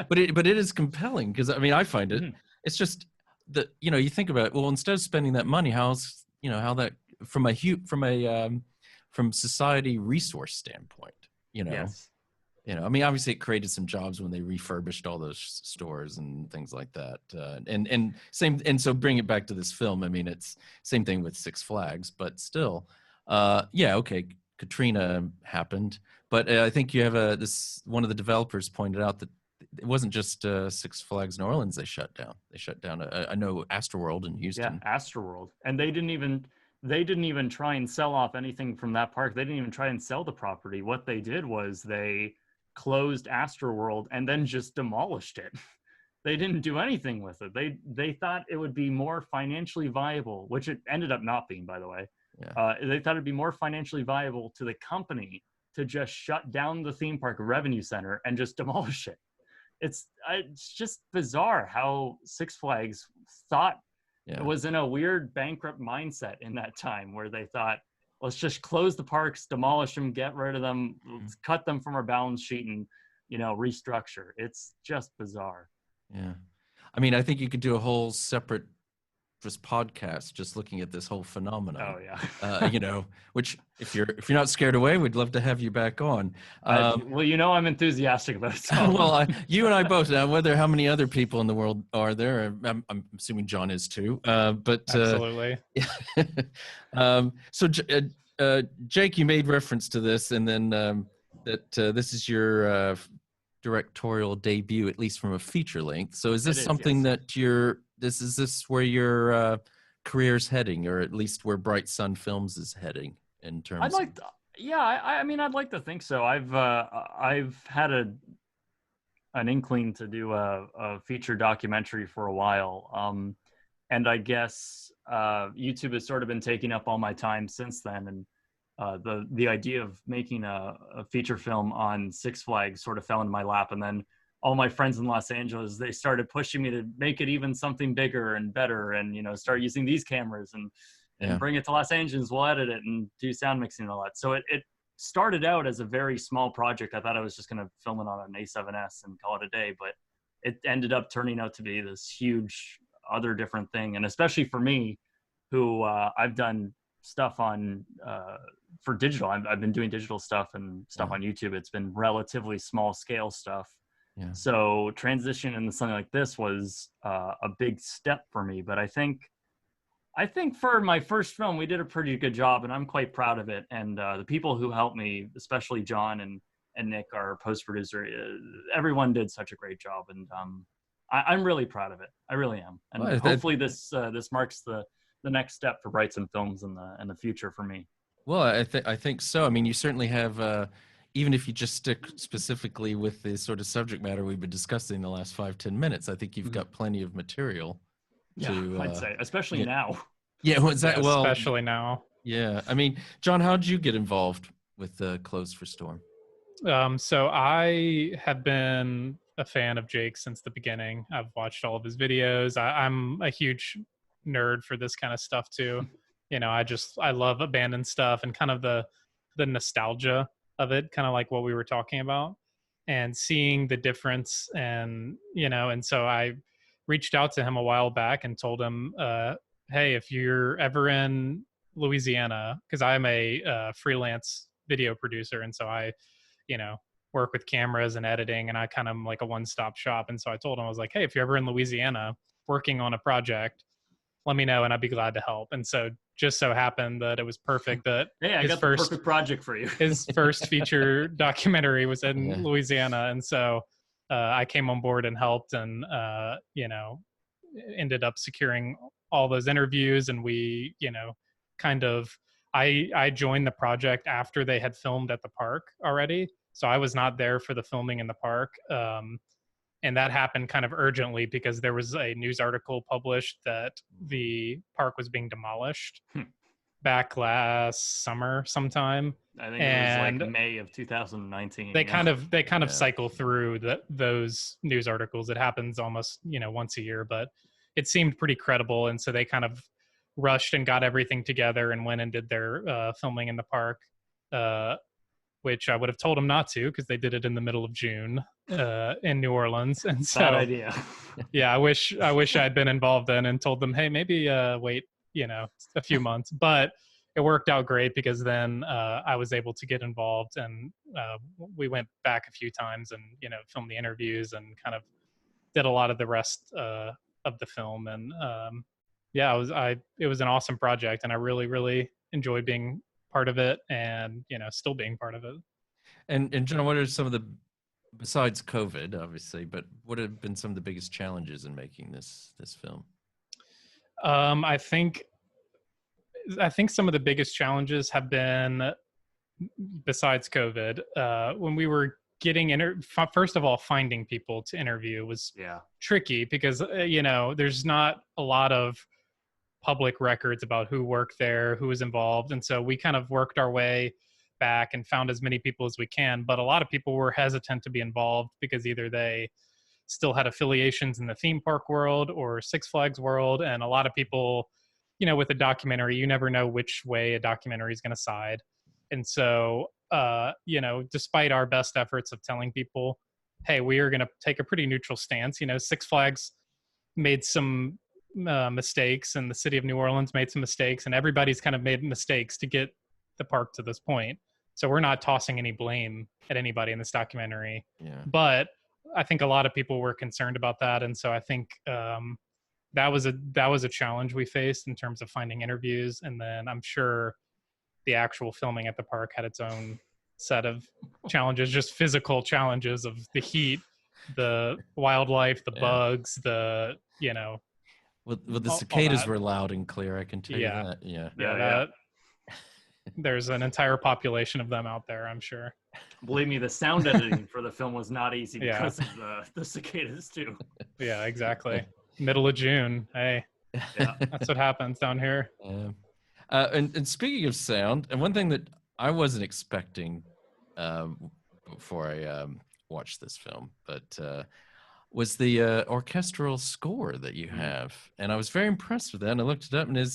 Speaker 11: but it is compelling because I mean, I find it. It's just that you think about it. Well, instead of spending that money, how that from society resource standpoint, I mean, obviously it created some jobs when they refurbished all those stores and things like that. And so bring it back to this film. I mean, it's same thing with Six Flags, but still, okay. Katrina happened, but I think you have one of the developers pointed out that it wasn't just Six Flags New Orleans they shut down. They shut down, I know, Astroworld in Houston.
Speaker 1: Yeah, Astroworld. And they didn't even try and sell off anything from that park. They didn't even try and sell the property. What they did was they closed Astroworld and then just demolished it. They didn't do anything with it. They thought it would be more financially viable, which it ended up not being, by the way. They thought it'd be more financially viable to the company to just shut down the theme park revenue center and just demolish it. It's just bizarre how Six Flags thought it was in a weird bankrupt mindset in that time where they thought, let's just close the parks, demolish them, get rid of them, cut them from our balance sheet, and restructure. It's just bizarre.
Speaker 11: Yeah, I mean, I think you could do a whole separate just podcast just looking at this whole phenomenon.
Speaker 1: Oh yeah.
Speaker 11: Which if you're not scared away, we'd love to have you back on.
Speaker 1: Well, I'm enthusiastic about it. So.
Speaker 11: Well, you and I both. Now, how many other people in the world are there? I'm assuming John is too. But
Speaker 2: absolutely.
Speaker 11: So Jake, you made reference to this, and then that this is your directorial debut, at least from a feature length. So is this something that is this where your career's heading, or at least where Bright Sun Films is heading in terms?
Speaker 1: I mean, I'd like to think so. I've had an inkling to do a feature documentary for a while, and I guess YouTube has sort of been taking up all my time since then, and the idea of making a feature film on Six Flags sort of fell into my lap, and then all my friends in Los Angeles, they started pushing me to make it even something bigger and better, and start using these cameras and bring it to Los Angeles. We'll edit it and do sound mixing and all that. So it started out as a very small project. I thought I was just going to film it on an A7S and call it a day, but it ended up turning out to be this huge other different thing. And especially for me, who I've done stuff on for digital. I've been doing digital stuff and stuff on YouTube. It's been relatively small scale stuff. Yeah. So transition into something like this was a big step for me. But I think for my first film, we did a pretty good job, and I'm quite proud of it. And the people who helped me, especially John and Nick, our post-producer, everyone did such a great job. And I'm really proud of it. I really am. And hopefully this marks the next step for Bright Sun Films in the future for me.
Speaker 11: Well, I think so. I mean, you certainly have, even if you just stick specifically with the sort of subject matter we've been discussing the last 5-10 minutes, I think you've got plenty of material.
Speaker 1: I'd say, especially now.
Speaker 11: Yeah,
Speaker 2: especially now.
Speaker 11: Yeah, I mean, John, how did you get involved with Clothes for Storm?
Speaker 2: So I have been a fan of Jake since the beginning. I've watched all of his videos. I'm a huge nerd for this kind of stuff too. I love abandoned stuff and kind of the nostalgia of it, kind of like what we were talking about, and seeing the difference. And so I reached out to him a while back and told him, hey, if you're ever in Louisiana, because I'm a freelance video producer, and so I, work with cameras and editing, and I kind of am like a one-stop shop. And so I told him, I was like, hey, if you're ever in Louisiana working on a project, let me know and I'd be glad to help. And so just so happened that it was perfect that
Speaker 1: Hey, I got the perfect project for you.
Speaker 2: his first feature documentary was in Louisiana. And so I came on board and helped, and ended up securing all those interviews. And we, I joined the project after they had filmed at the park already. So I was not there for the filming in the park. And that happened kind of urgently because there was a news article published that the park was being demolished back last summer sometime.
Speaker 1: I think it was like May of 2019.
Speaker 2: They kind of cycle through those news articles. It happens almost, once a year, but it seemed pretty credible. And so they kind of rushed and got everything together and went and did their filming in the park, which I would have told them not to, because they did it in the middle of June in New Orleans. And so,
Speaker 1: bad idea.
Speaker 2: Yeah, I wish I'd been involved then and told them, hey, maybe wait, a few months. But it worked out great because then I was able to get involved, and we went back a few times and filmed the interviews and kind of did a lot of the rest of the film. And it was an awesome project, and I really, really enjoyed being part of it, and still being part of it.
Speaker 11: And John, what are some of the, besides COVID obviously, but what have been some of the biggest challenges in making this film?
Speaker 2: I think some of the biggest challenges have been, besides COVID, when we were getting first of all, finding people to interview was tricky because there's not a lot of public records about who worked there, who was involved. And so we kind of worked our way back and found as many people as we can. But a lot of people were hesitant to be involved because either they still had affiliations in the theme park world or Six Flags world. And a lot of people, with a documentary, you never know which way a documentary is going to side. And so, despite our best efforts of telling people, hey, we are going to take a pretty neutral stance. Six Flags made some mistakes, and the city of New Orleans made some mistakes, and everybody's kind of made mistakes to get the park to this point. So we're not tossing any blame at anybody in this documentary. But I think a lot of people were concerned about that, and so I think that was a challenge we faced in terms of finding interviews. And then I'm sure the actual filming at the park had its own set of challenges, just physical challenges of the heat, the wildlife, the bugs, the
Speaker 11: Well, the cicadas were loud and clear, I can tell you that.
Speaker 2: Yeah. There's an entire population of them out there, I'm sure.
Speaker 1: Believe me, the sound editing for the film was not easy because of the cicadas too.
Speaker 2: Yeah, exactly. Middle of June. Hey, that's what happens down here.
Speaker 11: And speaking of sound, and one thing that I wasn't expecting before I watched this film, but was the orchestral score that you have, and I was very impressed with that. And I looked it up, and I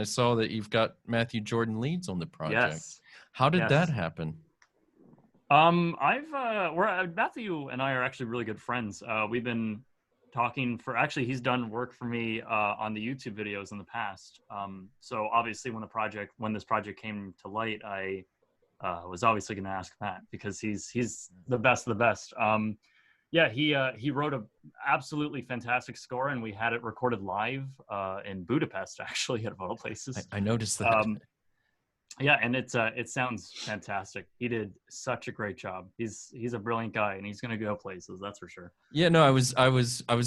Speaker 11: saw that you've got Matthew Jordan leads on the project.
Speaker 1: Yes.
Speaker 11: How did that happen?
Speaker 1: Matthew and I are actually really good friends. We've been talking he's done work for me on the YouTube videos in the past. So obviously when this project came to light, I was obviously going to ask Matt because he's the best of the best. He wrote a absolutely fantastic score, and we had it recorded live in Budapest, actually, at all places.
Speaker 11: I noticed that.
Speaker 1: And it sounds fantastic. He did such a great job. He's a brilliant guy, and he's gonna go places, that's for sure.
Speaker 11: Yeah, no, I was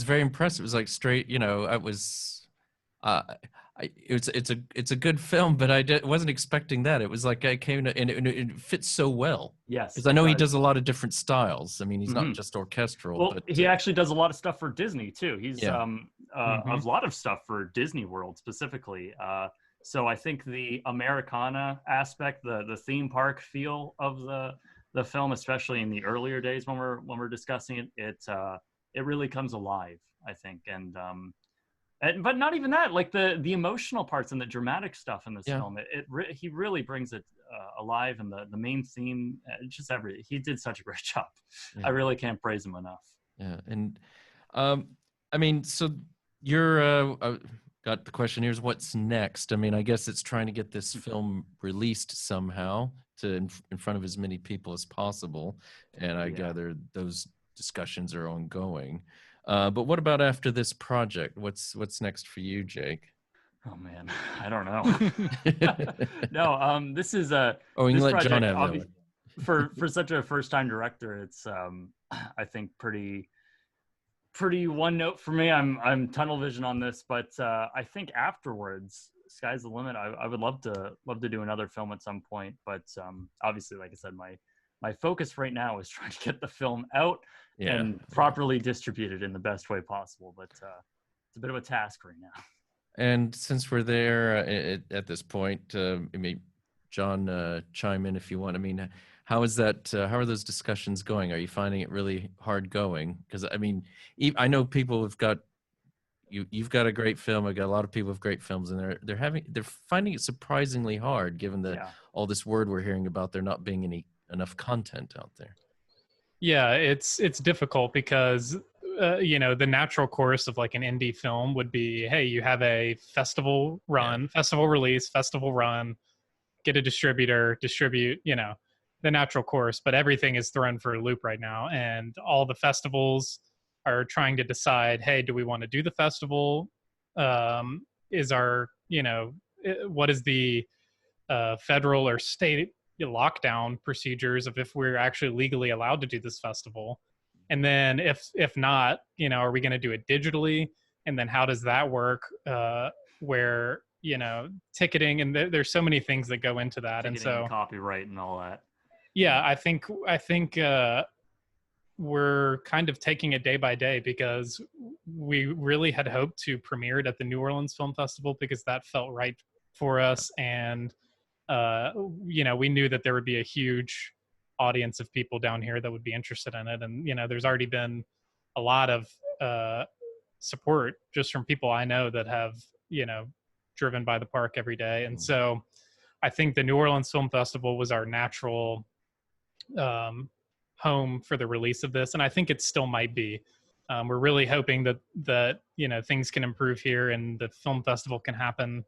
Speaker 11: very impressed. It was like straight, it's a good film, but I wasn't expecting that. It was like I came to, and it fits so well.
Speaker 1: Yes,
Speaker 11: because I know he does a lot of different styles. I mean, he's not just orchestral.
Speaker 1: Well,
Speaker 11: but
Speaker 1: he actually does a lot of stuff for Disney too. He's a lot of stuff for Disney World specifically. So I think the Americana aspect, the theme park feel of the film, especially in the earlier days when we're discussing it, it really comes alive, I think. And but not even that. Like the emotional parts and the dramatic stuff in this
Speaker 11: Yeah.
Speaker 1: film, he really brings it alive, and the main theme, just he did such a great job.
Speaker 11: Yeah.
Speaker 1: I really can't praise him enough.
Speaker 11: Yeah, and I mean, so you're got the question here's what's next. I mean, I guess it's trying to get this film released somehow in front of as many people as possible, and I gather those discussions are ongoing. But what about after this project? What's next for you, Jake?
Speaker 1: Oh man, I don't know. No, this is
Speaker 11: Oh, you can
Speaker 1: this
Speaker 11: let
Speaker 1: project
Speaker 11: John have that one.
Speaker 1: for such a first-time director. It's I think pretty one note for me. I'm tunnel vision on this, but I think afterwards, sky's the limit. I would love to do another film at some point, but obviously, like I said, my focus right now is trying to get the film out and properly distributed in the best way possible. But it's a bit of a task right now.
Speaker 11: And since we're there at this point, I mean, John, chime in if you want. I mean, how is that? How are those discussions going? Are you finding it really hard going? Because I mean, I know people have got you've got a great film. I've got a lot of people with great films, and they're finding it surprisingly hard, given all this word we're hearing about there not being enough content out there.
Speaker 2: Yeah, it's difficult because the natural course of like an indie film would be, hey, you have a festival run, festival release, festival run, get a distributor, distribute, the natural course. But everything is thrown for a loop right now, and all the festivals are trying to decide, hey, do we want to do the festival? Is our, what is the federal or state lockdown procedures of if we're actually legally allowed to do this festival? And then if not, are we going to do it digitally? And then how does that work? Where, ticketing, and there's so many things that go into that.
Speaker 1: Ticketing
Speaker 2: And so
Speaker 1: copyright and all that.
Speaker 2: Yeah, I think we're kind of taking it day by day, because we really had hoped to premiere it at the New Orleans Film Festival because that felt right for us. And, we knew that there would be a huge audience of people down here that would be interested in it. And, there's already been a lot of support just from people I know that have, driven by the park every day. And so I think the New Orleans Film Festival was our natural home for the release of this, and I think it still might be. We're really hoping that things can improve here and the film festival can happen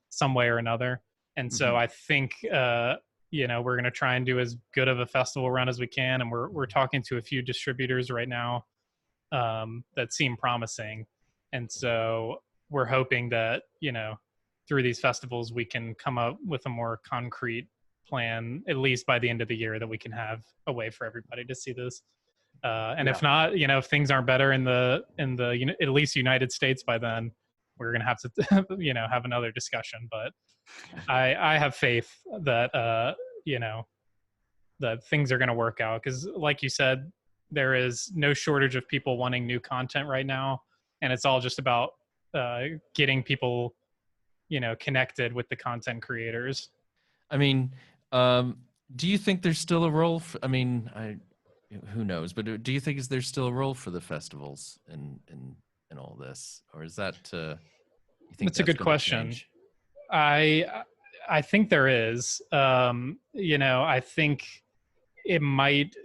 Speaker 2: some way or another. And so I think we're going to try and do as good of a festival run as we can, and we're talking to a few distributors right now that seem promising. And so we're hoping that through these festivals we can come up with a more concrete plan, at least by the end of the year, that we can have a way for everybody to see this. If not, if things aren't better in the at least United States by then, we're gonna have to have another discussion. But I have faith that that things are gonna work out, because like you said, there is no shortage of people wanting new content right now, and it's all just about getting people connected with the content creators.
Speaker 11: I mean, do you think there's still a role for, who knows, but do you think there's still a role for the festivals in all this, or is that you think
Speaker 2: that's a good question?
Speaker 11: Change?
Speaker 2: I think there is. I think it might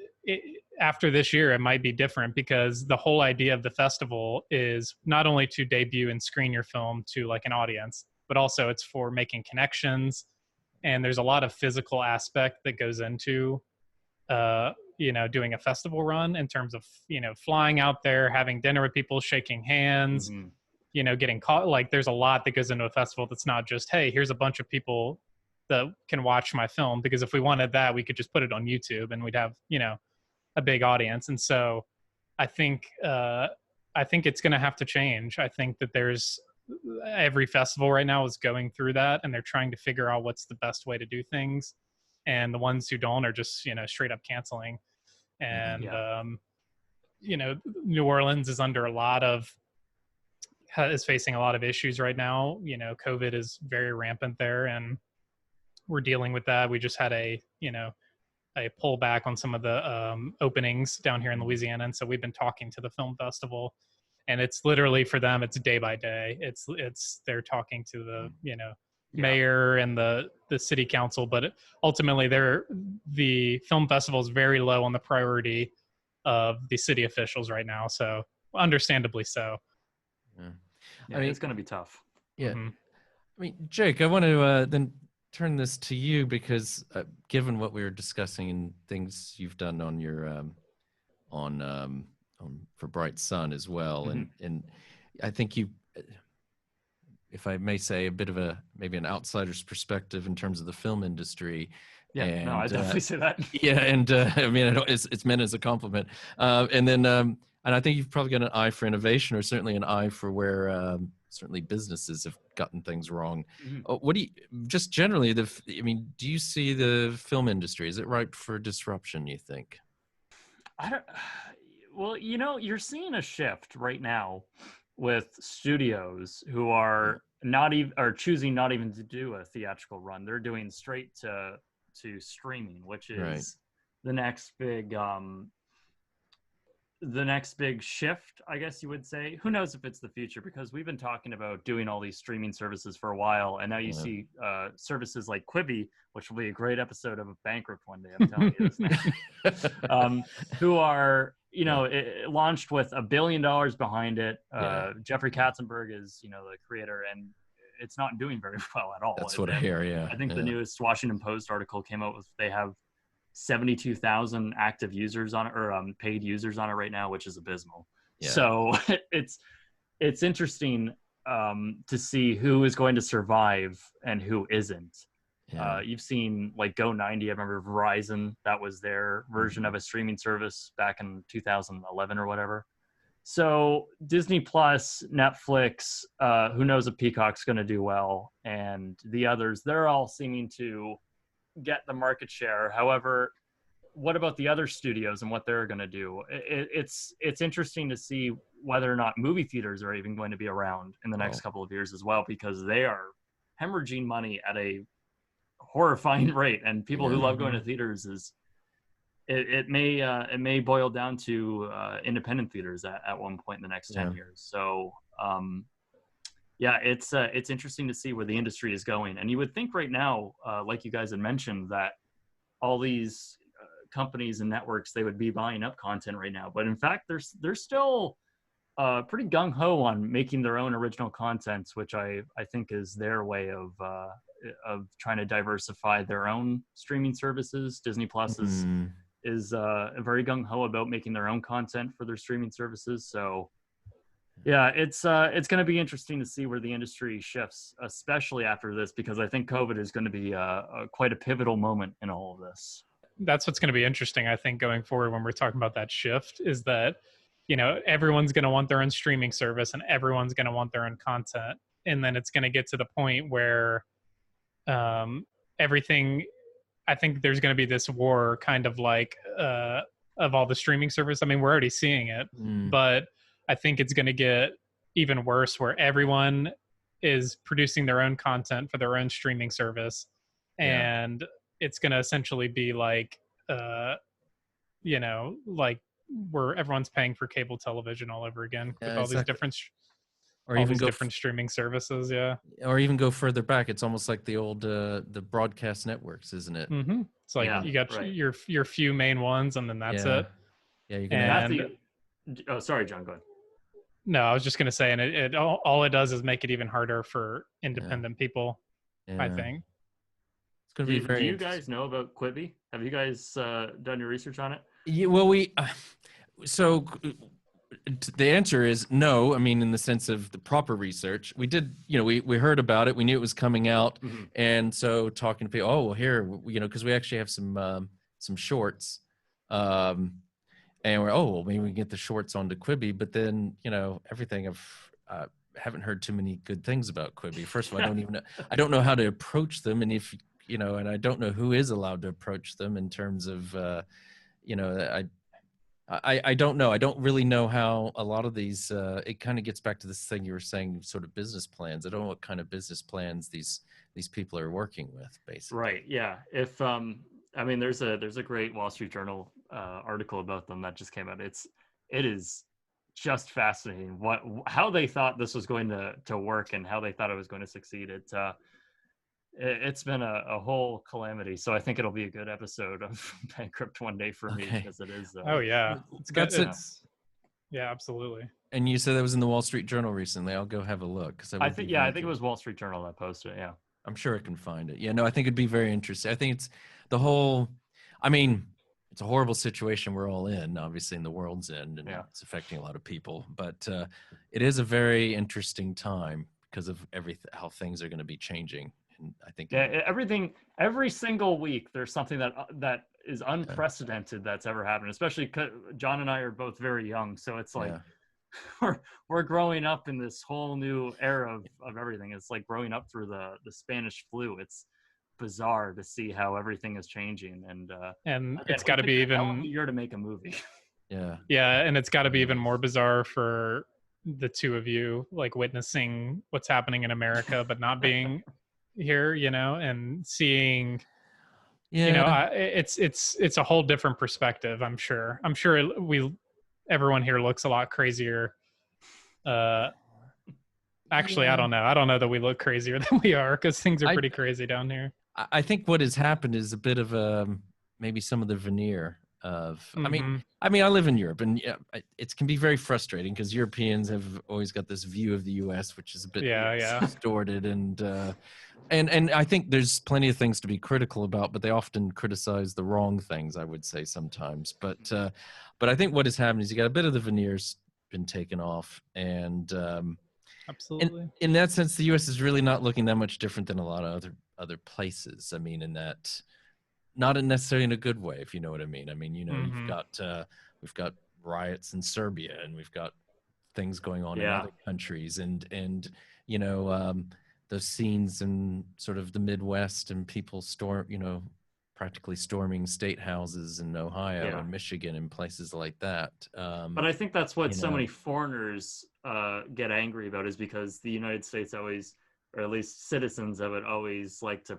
Speaker 2: after this year it might be different, because the whole idea of the festival is not only to debut and screen your film to like an audience, but also it's for making connections. And there's a lot of physical aspect that goes into, doing a festival run, in terms of, flying out there, having dinner with people, shaking hands, getting caught. Like there's a lot that goes into a festival that's not just, hey, here's a bunch of people that can watch my film. Because if we wanted that, we could just put it on YouTube and we'd have, a big audience. And so I think it's going to have to change. I think that every festival right now is going through that, and they're trying to figure out what's the best way to do things. And the ones who don't are just, straight up canceling. And, New Orleans is is facing a lot of issues right now. COVID is very rampant there, and we're dealing with that. We just had a pullback on some of the openings down here in Louisiana. And so we've been talking to the film festival and it's literally for them, it's day by day. It's they're talking to the mayor and the city council, but ultimately the film festival is very low on the priority of the city officials right now, so understandably so.
Speaker 1: Yeah, I mean, it's going to be tough.
Speaker 11: Yeah.
Speaker 2: Mm-hmm.
Speaker 11: I mean, Jake, I want to then turn this to you because given what we were discussing and things you've done on your on for Bright Sun as well, and I think you, if I may say, a bit of maybe an outsider's perspective in terms of the film industry.
Speaker 1: Yeah,
Speaker 11: and,
Speaker 1: no, I definitely say that.
Speaker 11: Yeah, and I mean, it's meant as a compliment. And then, and I think you've probably got an eye for innovation, or certainly an eye for where certainly businesses have gotten things wrong. What do you, just generally, I mean, do you see the film industry, is it ripe for disruption, you think?
Speaker 1: Well, you're seeing a shift right now with studios who are choosing not even to do a theatrical run. They're doing straight to streaming, which is the next big shift, I guess you would say. Who knows if it's the future, because we've been talking about doing all these streaming services for a while, and now you see services like Quibi, which will be a great episode of Bankrupt one day, I'm telling you this now. Who are, it launched with $1 billion behind it. Jeffrey Katzenberg is, the creator, and it's not doing very well at all.
Speaker 11: That's what I hear. Yeah,
Speaker 1: I think the newest Washington Post article came out with, they have 72,000 active users on it, or paid users on it right now, which is abysmal. So it's interesting to see who is going to survive and who isn't. You've seen like Go90. I remember Verizon, that was their version of a streaming service back in 2011 or whatever. So Disney Plus, Netflix, who knows if Peacock's going to do well, and the others, they're all seeming to get the market share. However, what about the other studios and what they're going to do? It's interesting to see whether or not movie theaters are even going to be around in the next couple of years as well, because they are hemorrhaging money at a horrifying rate, and people who love going to theaters it may boil down to independent theaters at one point in the next 10 years. So it's interesting to see where the industry is going. And you would think right now, like you guys had mentioned, that all these companies and networks, they would be buying up content right now. But in fact, they're still pretty gung-ho on making their own original content, which I think is their way of trying to diversify their own streaming services. Disney Plus is very gung-ho about making their own content for their streaming services. So yeah, it's going to be interesting to see where the industry shifts, especially after this, because I think COVID is going to be quite a pivotal moment in all of this.
Speaker 2: That's what's going to be interesting, I think, going forward when we're talking about that shift, is that, everyone's going to want their own streaming service and everyone's going to want their own content. And then it's going to get to the point where everything, I think there's going to be this war kind of like of all the streaming service. I mean, we're already seeing it, but I think it's going to get even worse, where everyone is producing their own content for their own streaming service. And it's going to essentially be like, like where everyone's paying for cable television all over again with all these different,
Speaker 11: or even
Speaker 2: different streaming services.
Speaker 11: Or even go further back. It's almost like the old, the broadcast networks, isn't it?
Speaker 2: It's like you got your few main ones, and then that's it.
Speaker 11: Yeah. You can
Speaker 1: oh, sorry, John, go ahead.
Speaker 2: No, I was just going to say, and it all it does is make it even harder for independent people, I think.
Speaker 11: It's going to be very
Speaker 1: Do you guys know about Quibi? Have you guys done your research on it?
Speaker 11: Yeah, well, so the answer is no. I mean, in the sense of the proper research, we did, we heard about it. We knew it was coming out. And so talking to people, oh, well, here, because we actually have some shorts. And we're, well, maybe we can get the shorts onto Quibi. But then, everything haven't heard too many good things about Quibi. First of all, I don't know how to approach them. And if, and I don't know who is allowed to approach them in terms of, I don't know. I don't really know how a lot of these, it kind of gets back to this thing you were saying, sort of business plans. I don't know what kind of business plans these people are working with, basically.
Speaker 1: Right. Yeah. If, there's a great Wall Street Journal article about them that just came out. It is just fascinating. How they thought this was going to work and how they thought it was going to succeed. It's been a whole calamity. So I think it'll be a good episode of Bankrupt one day for me,
Speaker 11: Okay.
Speaker 1: because it is.
Speaker 2: Oh yeah, it's good.
Speaker 11: That's it.
Speaker 2: Yeah, absolutely.
Speaker 11: And you said that was in the Wall Street Journal recently. I'll go have a look because
Speaker 1: I think it was Wall Street Journal that posted it. Yeah.
Speaker 11: I'm sure I can find it. Yeah, no, I think it'd be very interesting. I think it's the whole. I mean, it's a horrible situation we're all in, obviously, in the world's end, and it's affecting a lot of people. But it is a very interesting time because of how things are going to be changing. And I think
Speaker 1: every single week there's something that is unprecedented that's ever happened. Especially 'cause John and I are both very young, so it's like we're growing up in this whole new era of everything. It's like growing up through the Spanish flu. It's bizarre to see how everything is changing, and
Speaker 2: it's got to be even
Speaker 1: year to make a movie.
Speaker 2: Yeah, and it's got to be even more bizarre for the two of you, like witnessing what's happening in America but not being here, and seeing it's a whole different perspective. I'm sure everyone here looks a lot crazier. Actually, I don't know that we look crazier than we are, because things are pretty crazy down here.
Speaker 11: I think what has happened is a bit of maybe some of the veneer of.
Speaker 2: Mm-hmm.
Speaker 11: I mean, I live in Europe, and it can be very frustrating because Europeans have always got this view of the U.S. which is a bit distorted, and I think there's plenty of things to be critical about, but they often criticize the wrong things, I would say sometimes. But I think what has happened is you got a bit of the veneers been taken off, and
Speaker 2: absolutely.
Speaker 11: In that sense, the U.S. is really not looking that much different than a lot of other places. I mean, in that, not necessarily in a good way, if you know what I mean. I mean, we've got riots in Serbia, and we've got things going on in other countries, and those scenes in sort of the Midwest, and people practically storming state houses in Ohio and Michigan and places like that.
Speaker 1: But I think that's what so many foreigners get angry about, is because the United States always, or at least citizens of it, always like to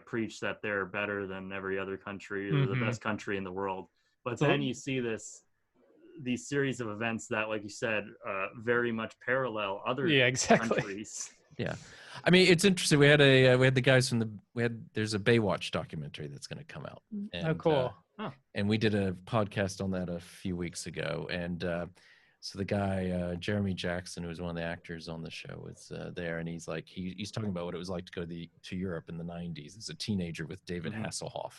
Speaker 1: preach that they're better than every other country, or the best country in the world. But then you see these series of events that, like you said, very much parallel other countries.
Speaker 11: Yeah, I mean, it's interesting. We had the guys from there's a Baywatch documentary that's going to come out. And,
Speaker 2: cool.
Speaker 11: And we did a podcast on that a few weeks ago, and so the guy Jeremy Jackson, who was one of the actors on the show, was there, and he's talking about what it was like to go to Europe in the 90s as a teenager with David Hasselhoff,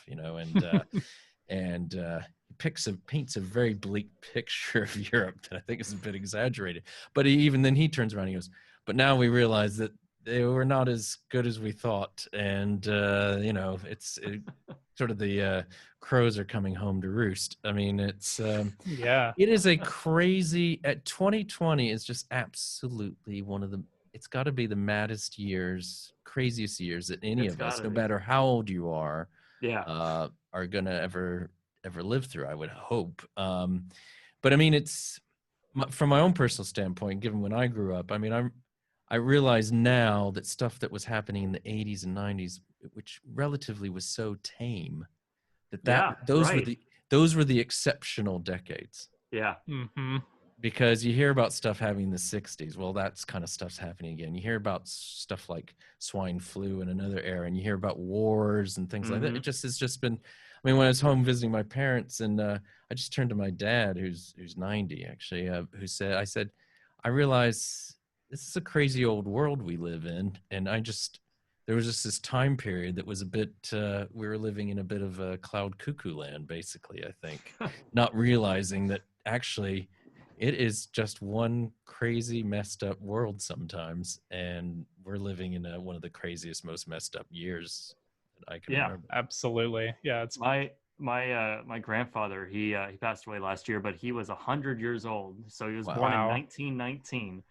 Speaker 11: and he paints a very bleak picture of Europe that I think is a bit exaggerated. But even then he turns around and he goes, but now we realize that they were not as good as we thought, and it's sort of the crows are coming home to roost. I mean, it's it is a crazy. 2020 is just absolutely it's got to be the maddest years, craziest years that any of us, no matter how old you are, are gonna ever live through, I would hope. But I mean, it's from my own personal standpoint, given when I grew up, I mean, I realize now that stuff that was happening in the 80s and 90s, which relatively was so tame, those were the exceptional decades.
Speaker 1: Yeah.
Speaker 2: Mm-hmm.
Speaker 11: Because you hear about stuff happening in the 60s. Well, that's kind of stuff's happening again. You hear about stuff like swine flu in another era, and you hear about wars and things like that. It's just been, I mean, when I was home visiting my parents, and I just turned to my dad, who's 90 actually, I said, I realize this is a crazy old world we live in. And there was just this time period that was a bit, we were living in a bit of a cloud cuckoo land, basically, I think, not realizing that actually it is just one crazy messed up world sometimes. And we're living in one of the craziest, most messed up years that I can remember.
Speaker 2: Absolutely. Yeah. It's
Speaker 1: my grandfather, he passed away last year, but he was 100 years old. So he was born in 1919.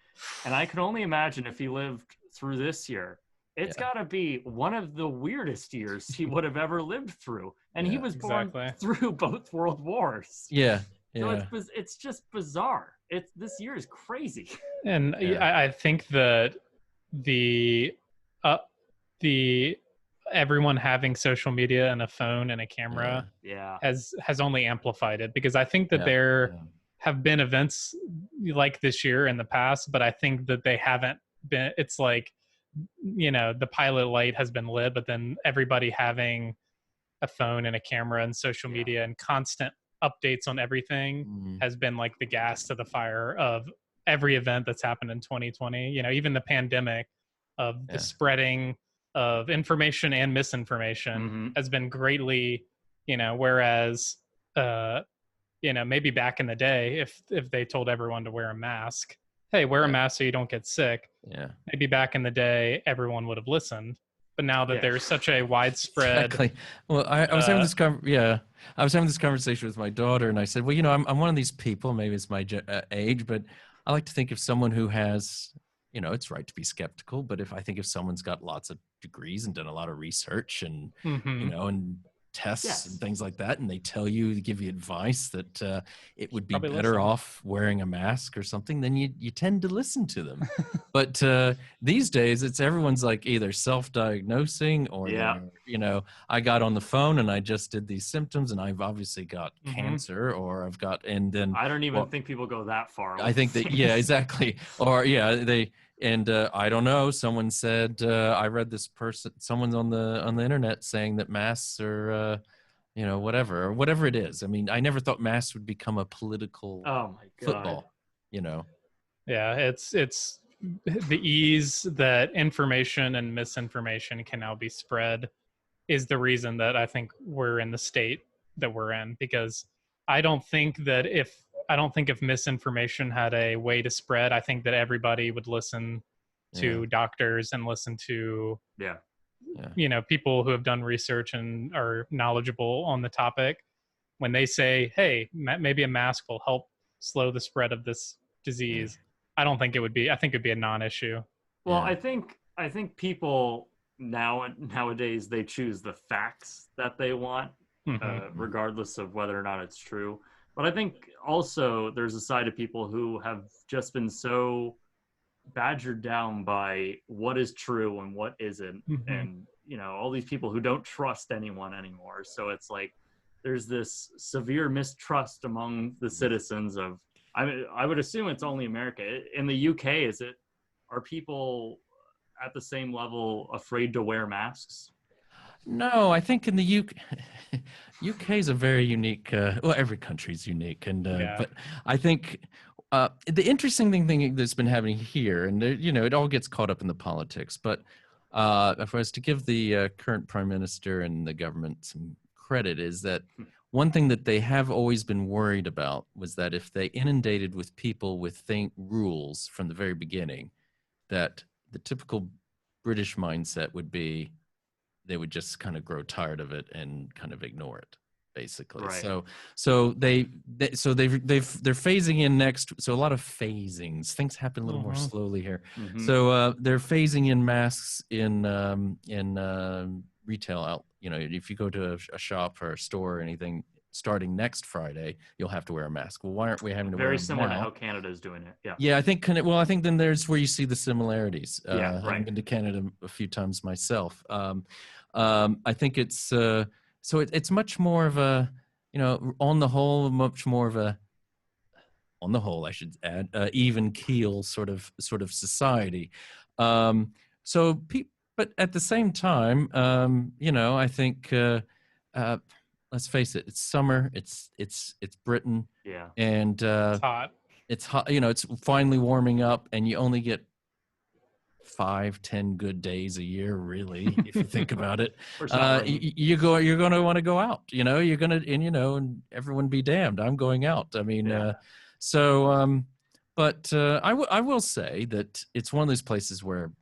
Speaker 1: And I can only imagine if he lived through this year, it's got to be one of the weirdest years he would have ever lived through. And he was born through both world wars.
Speaker 11: Yeah.
Speaker 1: So it's just bizarre. This year is crazy.
Speaker 2: And I think that the everyone having social media and a phone and a camera has only amplified it, because I think that have been events like this year in the past, but I think that they haven't been. It's like, the pilot light has been lit, but then everybody having a phone and a camera and social media and constant updates on everything has been like the gas to the fire of every event that's happened in 2020. Even the pandemic, of the spreading of information and misinformation has been greatly, whereas maybe back in the day, if they told everyone to wear a mask, hey, wear a mask so you don't get sick, maybe back in the day everyone would have listened. But now that there's such a widespread
Speaker 11: Exactly. Well, I was having this I was having this conversation with my daughter, and I said, well, I'm one of these people, maybe it's my age, but I like to think of someone who has, it's right to be skeptical, but if someone's got lots of degrees and done a lot of research and and tests and things like that, and they give you advice that it would be
Speaker 2: Probably
Speaker 11: better
Speaker 2: listen.
Speaker 11: off wearing a mask or something, then you tend to listen to them. But these days it's everyone's like either self-diagnosing or they're, I got on the phone and I just did these symptoms and I've obviously got cancer, or I've got, and then
Speaker 1: I don't even think people go that far.
Speaker 11: I think that exactly. Or I don't know, someone said, I read someone's on the internet saying that masks are whatever it is. I mean, I never thought masks would become a political football.
Speaker 2: Yeah, it's the ease that information and misinformation can now be spread is the reason that I think we're in the state that we're in, because I don't think if misinformation had a way to spread, I think that everybody would listen to doctors and listen to people who have done research and are knowledgeable on the topic. When they say, hey, maybe a mask will help slow the spread of this disease, I think it'd be a non-issue.
Speaker 1: Well, I think people nowadays, they choose the facts that they want, regardless of whether or not it's true. But I think also there's a side of people who have just been so badgered down by what is true and what isn't, and all these people who don't trust anyone anymore. So it's like there's this severe mistrust among the citizens of. I would assume it's only America. In the UK, are people at the same level afraid to wear masks?
Speaker 11: No, I think in the UK is a very unique. Every country's unique, and but I think the interesting thing that's been happening here, and it all gets caught up in the politics. But if I was to give the current prime minister and the government some credit, is that one thing that they have always been worried about was that if they inundated with people with rules from the very beginning, that the typical British mindset would be they would just kind of grow tired of it and kind of ignore it, basically.
Speaker 1: Right.
Speaker 11: So they're phasing in next. So a lot of phasings. Things happen a little more slowly here. So they're phasing in masks in retail out. If you go to a shop or a store or anything, starting next Friday, you'll have to wear a mask. Well, why aren't we having to wear them now?
Speaker 1: Very similar to how Canada's doing it.
Speaker 11: Yeah, I think then there's where you see the similarities.
Speaker 1: Right.
Speaker 11: I've been to Canada a few times myself. I think it's so it's much more of a on the whole, much more of a I should add even keel sort of society. But at the same time, I think let's face it, it's summer, it's Britain, and
Speaker 2: It's hot.
Speaker 11: It's hot. It's finally warming up, and you only get 5-10 good days a year, really, if you think about it. You're going to want to go out. You're going to, and everyone be damned. I'm going out. I mean, but I will say that it's one of those places where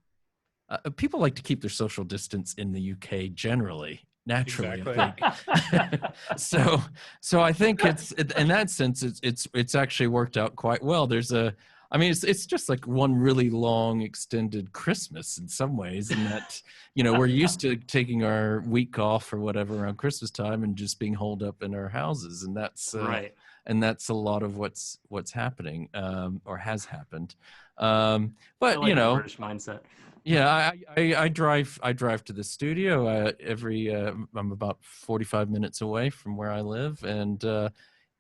Speaker 11: people like to keep their social distance in the UK generally, naturally.
Speaker 2: Exactly.
Speaker 11: I think. So I think it's in that sense it's actually worked out quite well. It's just like one really long extended Christmas in some ways, in that we're used to taking our week off or whatever around Christmas time and just being holed up in our houses, and that's
Speaker 1: right.
Speaker 11: And that's a lot of what's happening or has happened. But
Speaker 1: British mindset.
Speaker 11: Yeah, I drive to the studio I'm about 45 minutes away from where I live, and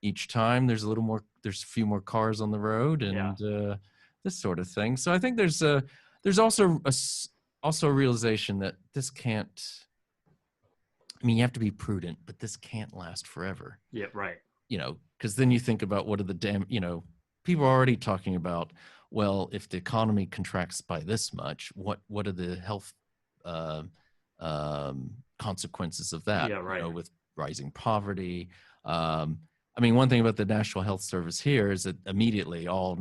Speaker 11: each time there's there's a few more cars on the road and this sort of thing. So I think there's also a realization that this can't. I mean, you have to be prudent, but this can't last forever.
Speaker 1: Yeah, right.
Speaker 11: You know, because then you think about what are the people are already talking about, well, if the economy contracts by this much, what are the health consequences of that?
Speaker 1: Yeah, right.
Speaker 11: You know, with rising poverty. I mean, one thing about the National Health Service here is that immediately all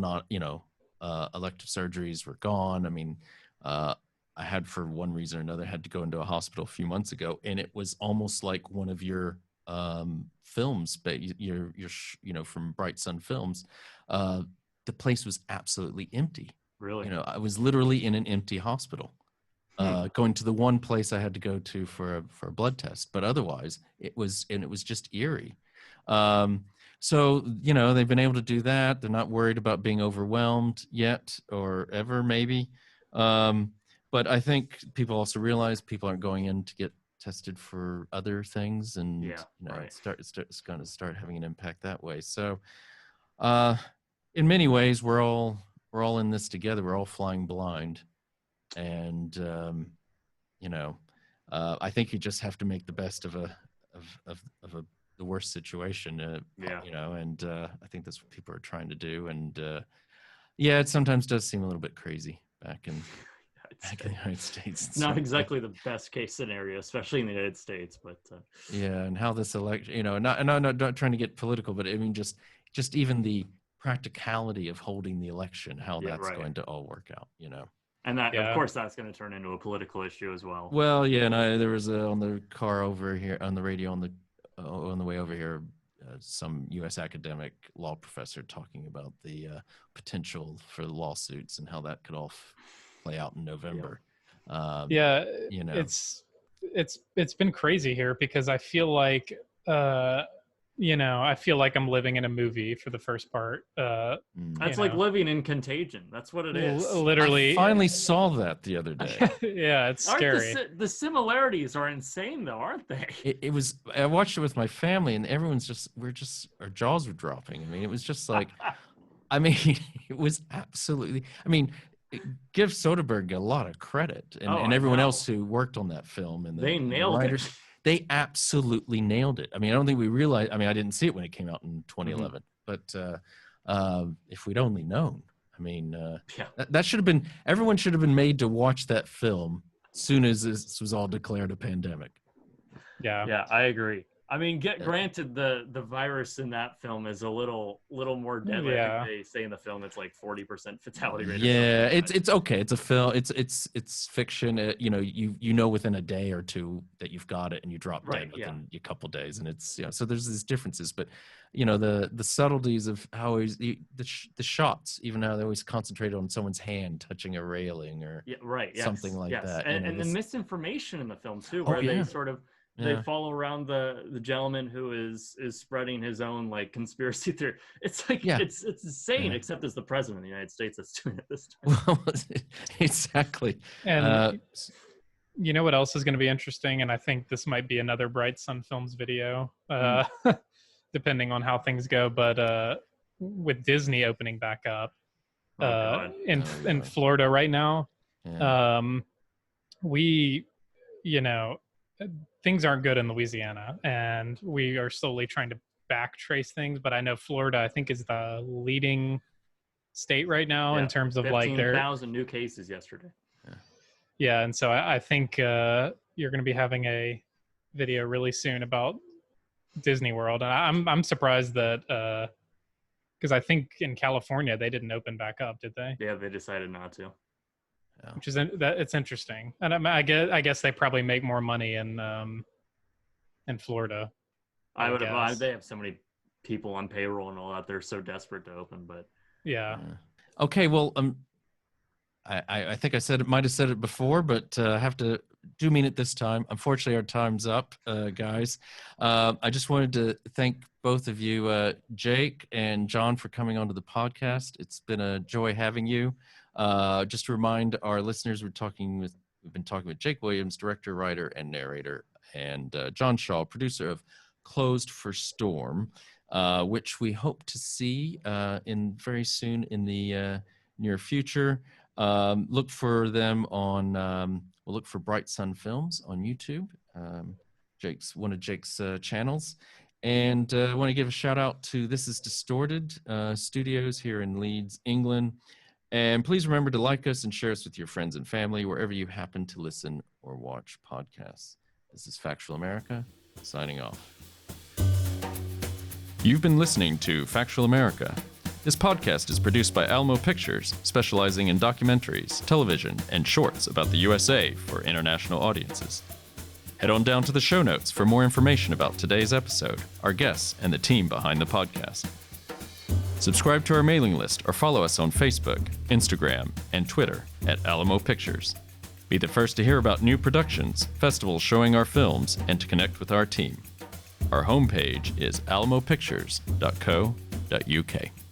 Speaker 11: elective surgeries were gone. I mean, I had, for one reason or another, had to go into a hospital a few months ago, and it was almost like one of your films, but from Bright Sun Films. The place was absolutely empty.
Speaker 1: Really?
Speaker 11: You know, I was literally in an empty hospital, going to the one place I had to go to for a blood test, but otherwise it was just eerie. So, you know, they've been able to do that. They're not worried about being overwhelmed yet or ever, maybe. But I think people also realize people aren't going in to get tested for other things, and it's going to start having an impact that way. So, in many ways, we're all in this together. We're all flying blind, and I think you just have to make the best of the worst situation. And I think that's what people are trying to do. And it sometimes does seem a little bit crazy back in the United States.
Speaker 1: It's not exactly the best case scenario, especially in the United States, but
Speaker 11: and how this election, and I'm not trying to get political, but I mean just even the practicality of holding the election, how that's going to all work out,
Speaker 1: and that of course that's going to turn into a political issue as well.
Speaker 11: Well, and there was on the car over here on the radio on the way over here, some U.S. academic law professor talking about the potential for lawsuits and how that could all play out in November.
Speaker 2: It's been crazy here because I feel like I'm living in a movie for the first part.
Speaker 1: That's like living in Contagion. That's what it is.
Speaker 2: Literally.
Speaker 11: I finally saw that the other day.
Speaker 2: Yeah, it's scary.
Speaker 1: The similarities are insane though, aren't they?
Speaker 11: It was. I watched it with my family, and everyone's our jaws were dropping. I mean, it was just like, I mean, it was absolutely. I mean, give Soderbergh a lot of credit, and everyone else who worked on that film, and
Speaker 1: they nailed it.
Speaker 11: They absolutely nailed it. I mean, I don't think we realized. I mean, I didn't see it when it came out in 2011, but if we'd only known, I mean, that should have been. Everyone should have been made to watch that film as soon as this was all declared a pandemic.
Speaker 1: Yeah, I agree. I mean, granted, the virus in that film is a little more deadly.
Speaker 2: Yeah.
Speaker 1: I think they say in the film it's like 40% fatality rate.
Speaker 11: Yeah, it's okay. It's a film. It's fiction. You know within a day or two that you've got it, and you drop dead within a couple days, and it's so there's these differences, but the subtleties of how the shots, even how they always concentrate on someone's hand touching a railing or something like that.
Speaker 1: And the misinformation in the film too, where they sort of. They follow around the gentleman who is spreading his own like conspiracy theory. It's like it's insane, except it's the president of the United States that's doing it this time.
Speaker 11: Well, exactly.
Speaker 2: And you know what else is going to be interesting? And I think this might be another Bright Sun Films video, depending on how things go. But with Disney opening back up in Florida right now, things aren't good in Louisiana, and we are slowly trying to backtrace things. But I know Florida, I think, is the leading state right now in terms of like
Speaker 1: 15,000 new cases yesterday.
Speaker 2: Yeah, and so I think you're going to be having a video really soon about Disney World, and I'm surprised that because I think in California they didn't open back up, did they?
Speaker 1: Yeah, they decided not to.
Speaker 2: Which is it's interesting, and I guess they probably make more money in Florida.
Speaker 1: I would have. They have so many people on payroll and all that. They're so desperate to open, but
Speaker 11: okay. Well, I think might have said it before, but I do mean it this time. Unfortunately, our time's up, guys. I just wanted to thank both of you, Jake and John, for coming onto the podcast. It's been a joy having you. Just to remind our listeners, we've been talking with Jake Williams, director, writer, and narrator, and John Shaw, producer of Closed for Storm. which we hope to see in very soon in the near future. Look for them on, we'll look for Bright Sun Films on YouTube, one of Jake's channels. And I want to give a shout out to This Is Distorted Studios here in Leeds, England. And please remember to like us and share us with your friends and family wherever you happen to listen or watch podcasts. This is Factual America, signing off. You've been listening to Factual America. This podcast is produced by Alamo Pictures, specializing in documentaries, television, and shorts about the USA for international audiences. Head on down to the show notes for more information about today's episode, our guests, and the team behind the podcast. Subscribe to our mailing list or follow us on Facebook, Instagram, and Twitter at Alamo Pictures. Be the first to hear about new productions, festivals showing our films, and to connect with our team. Our homepage is alamopictures.co.uk.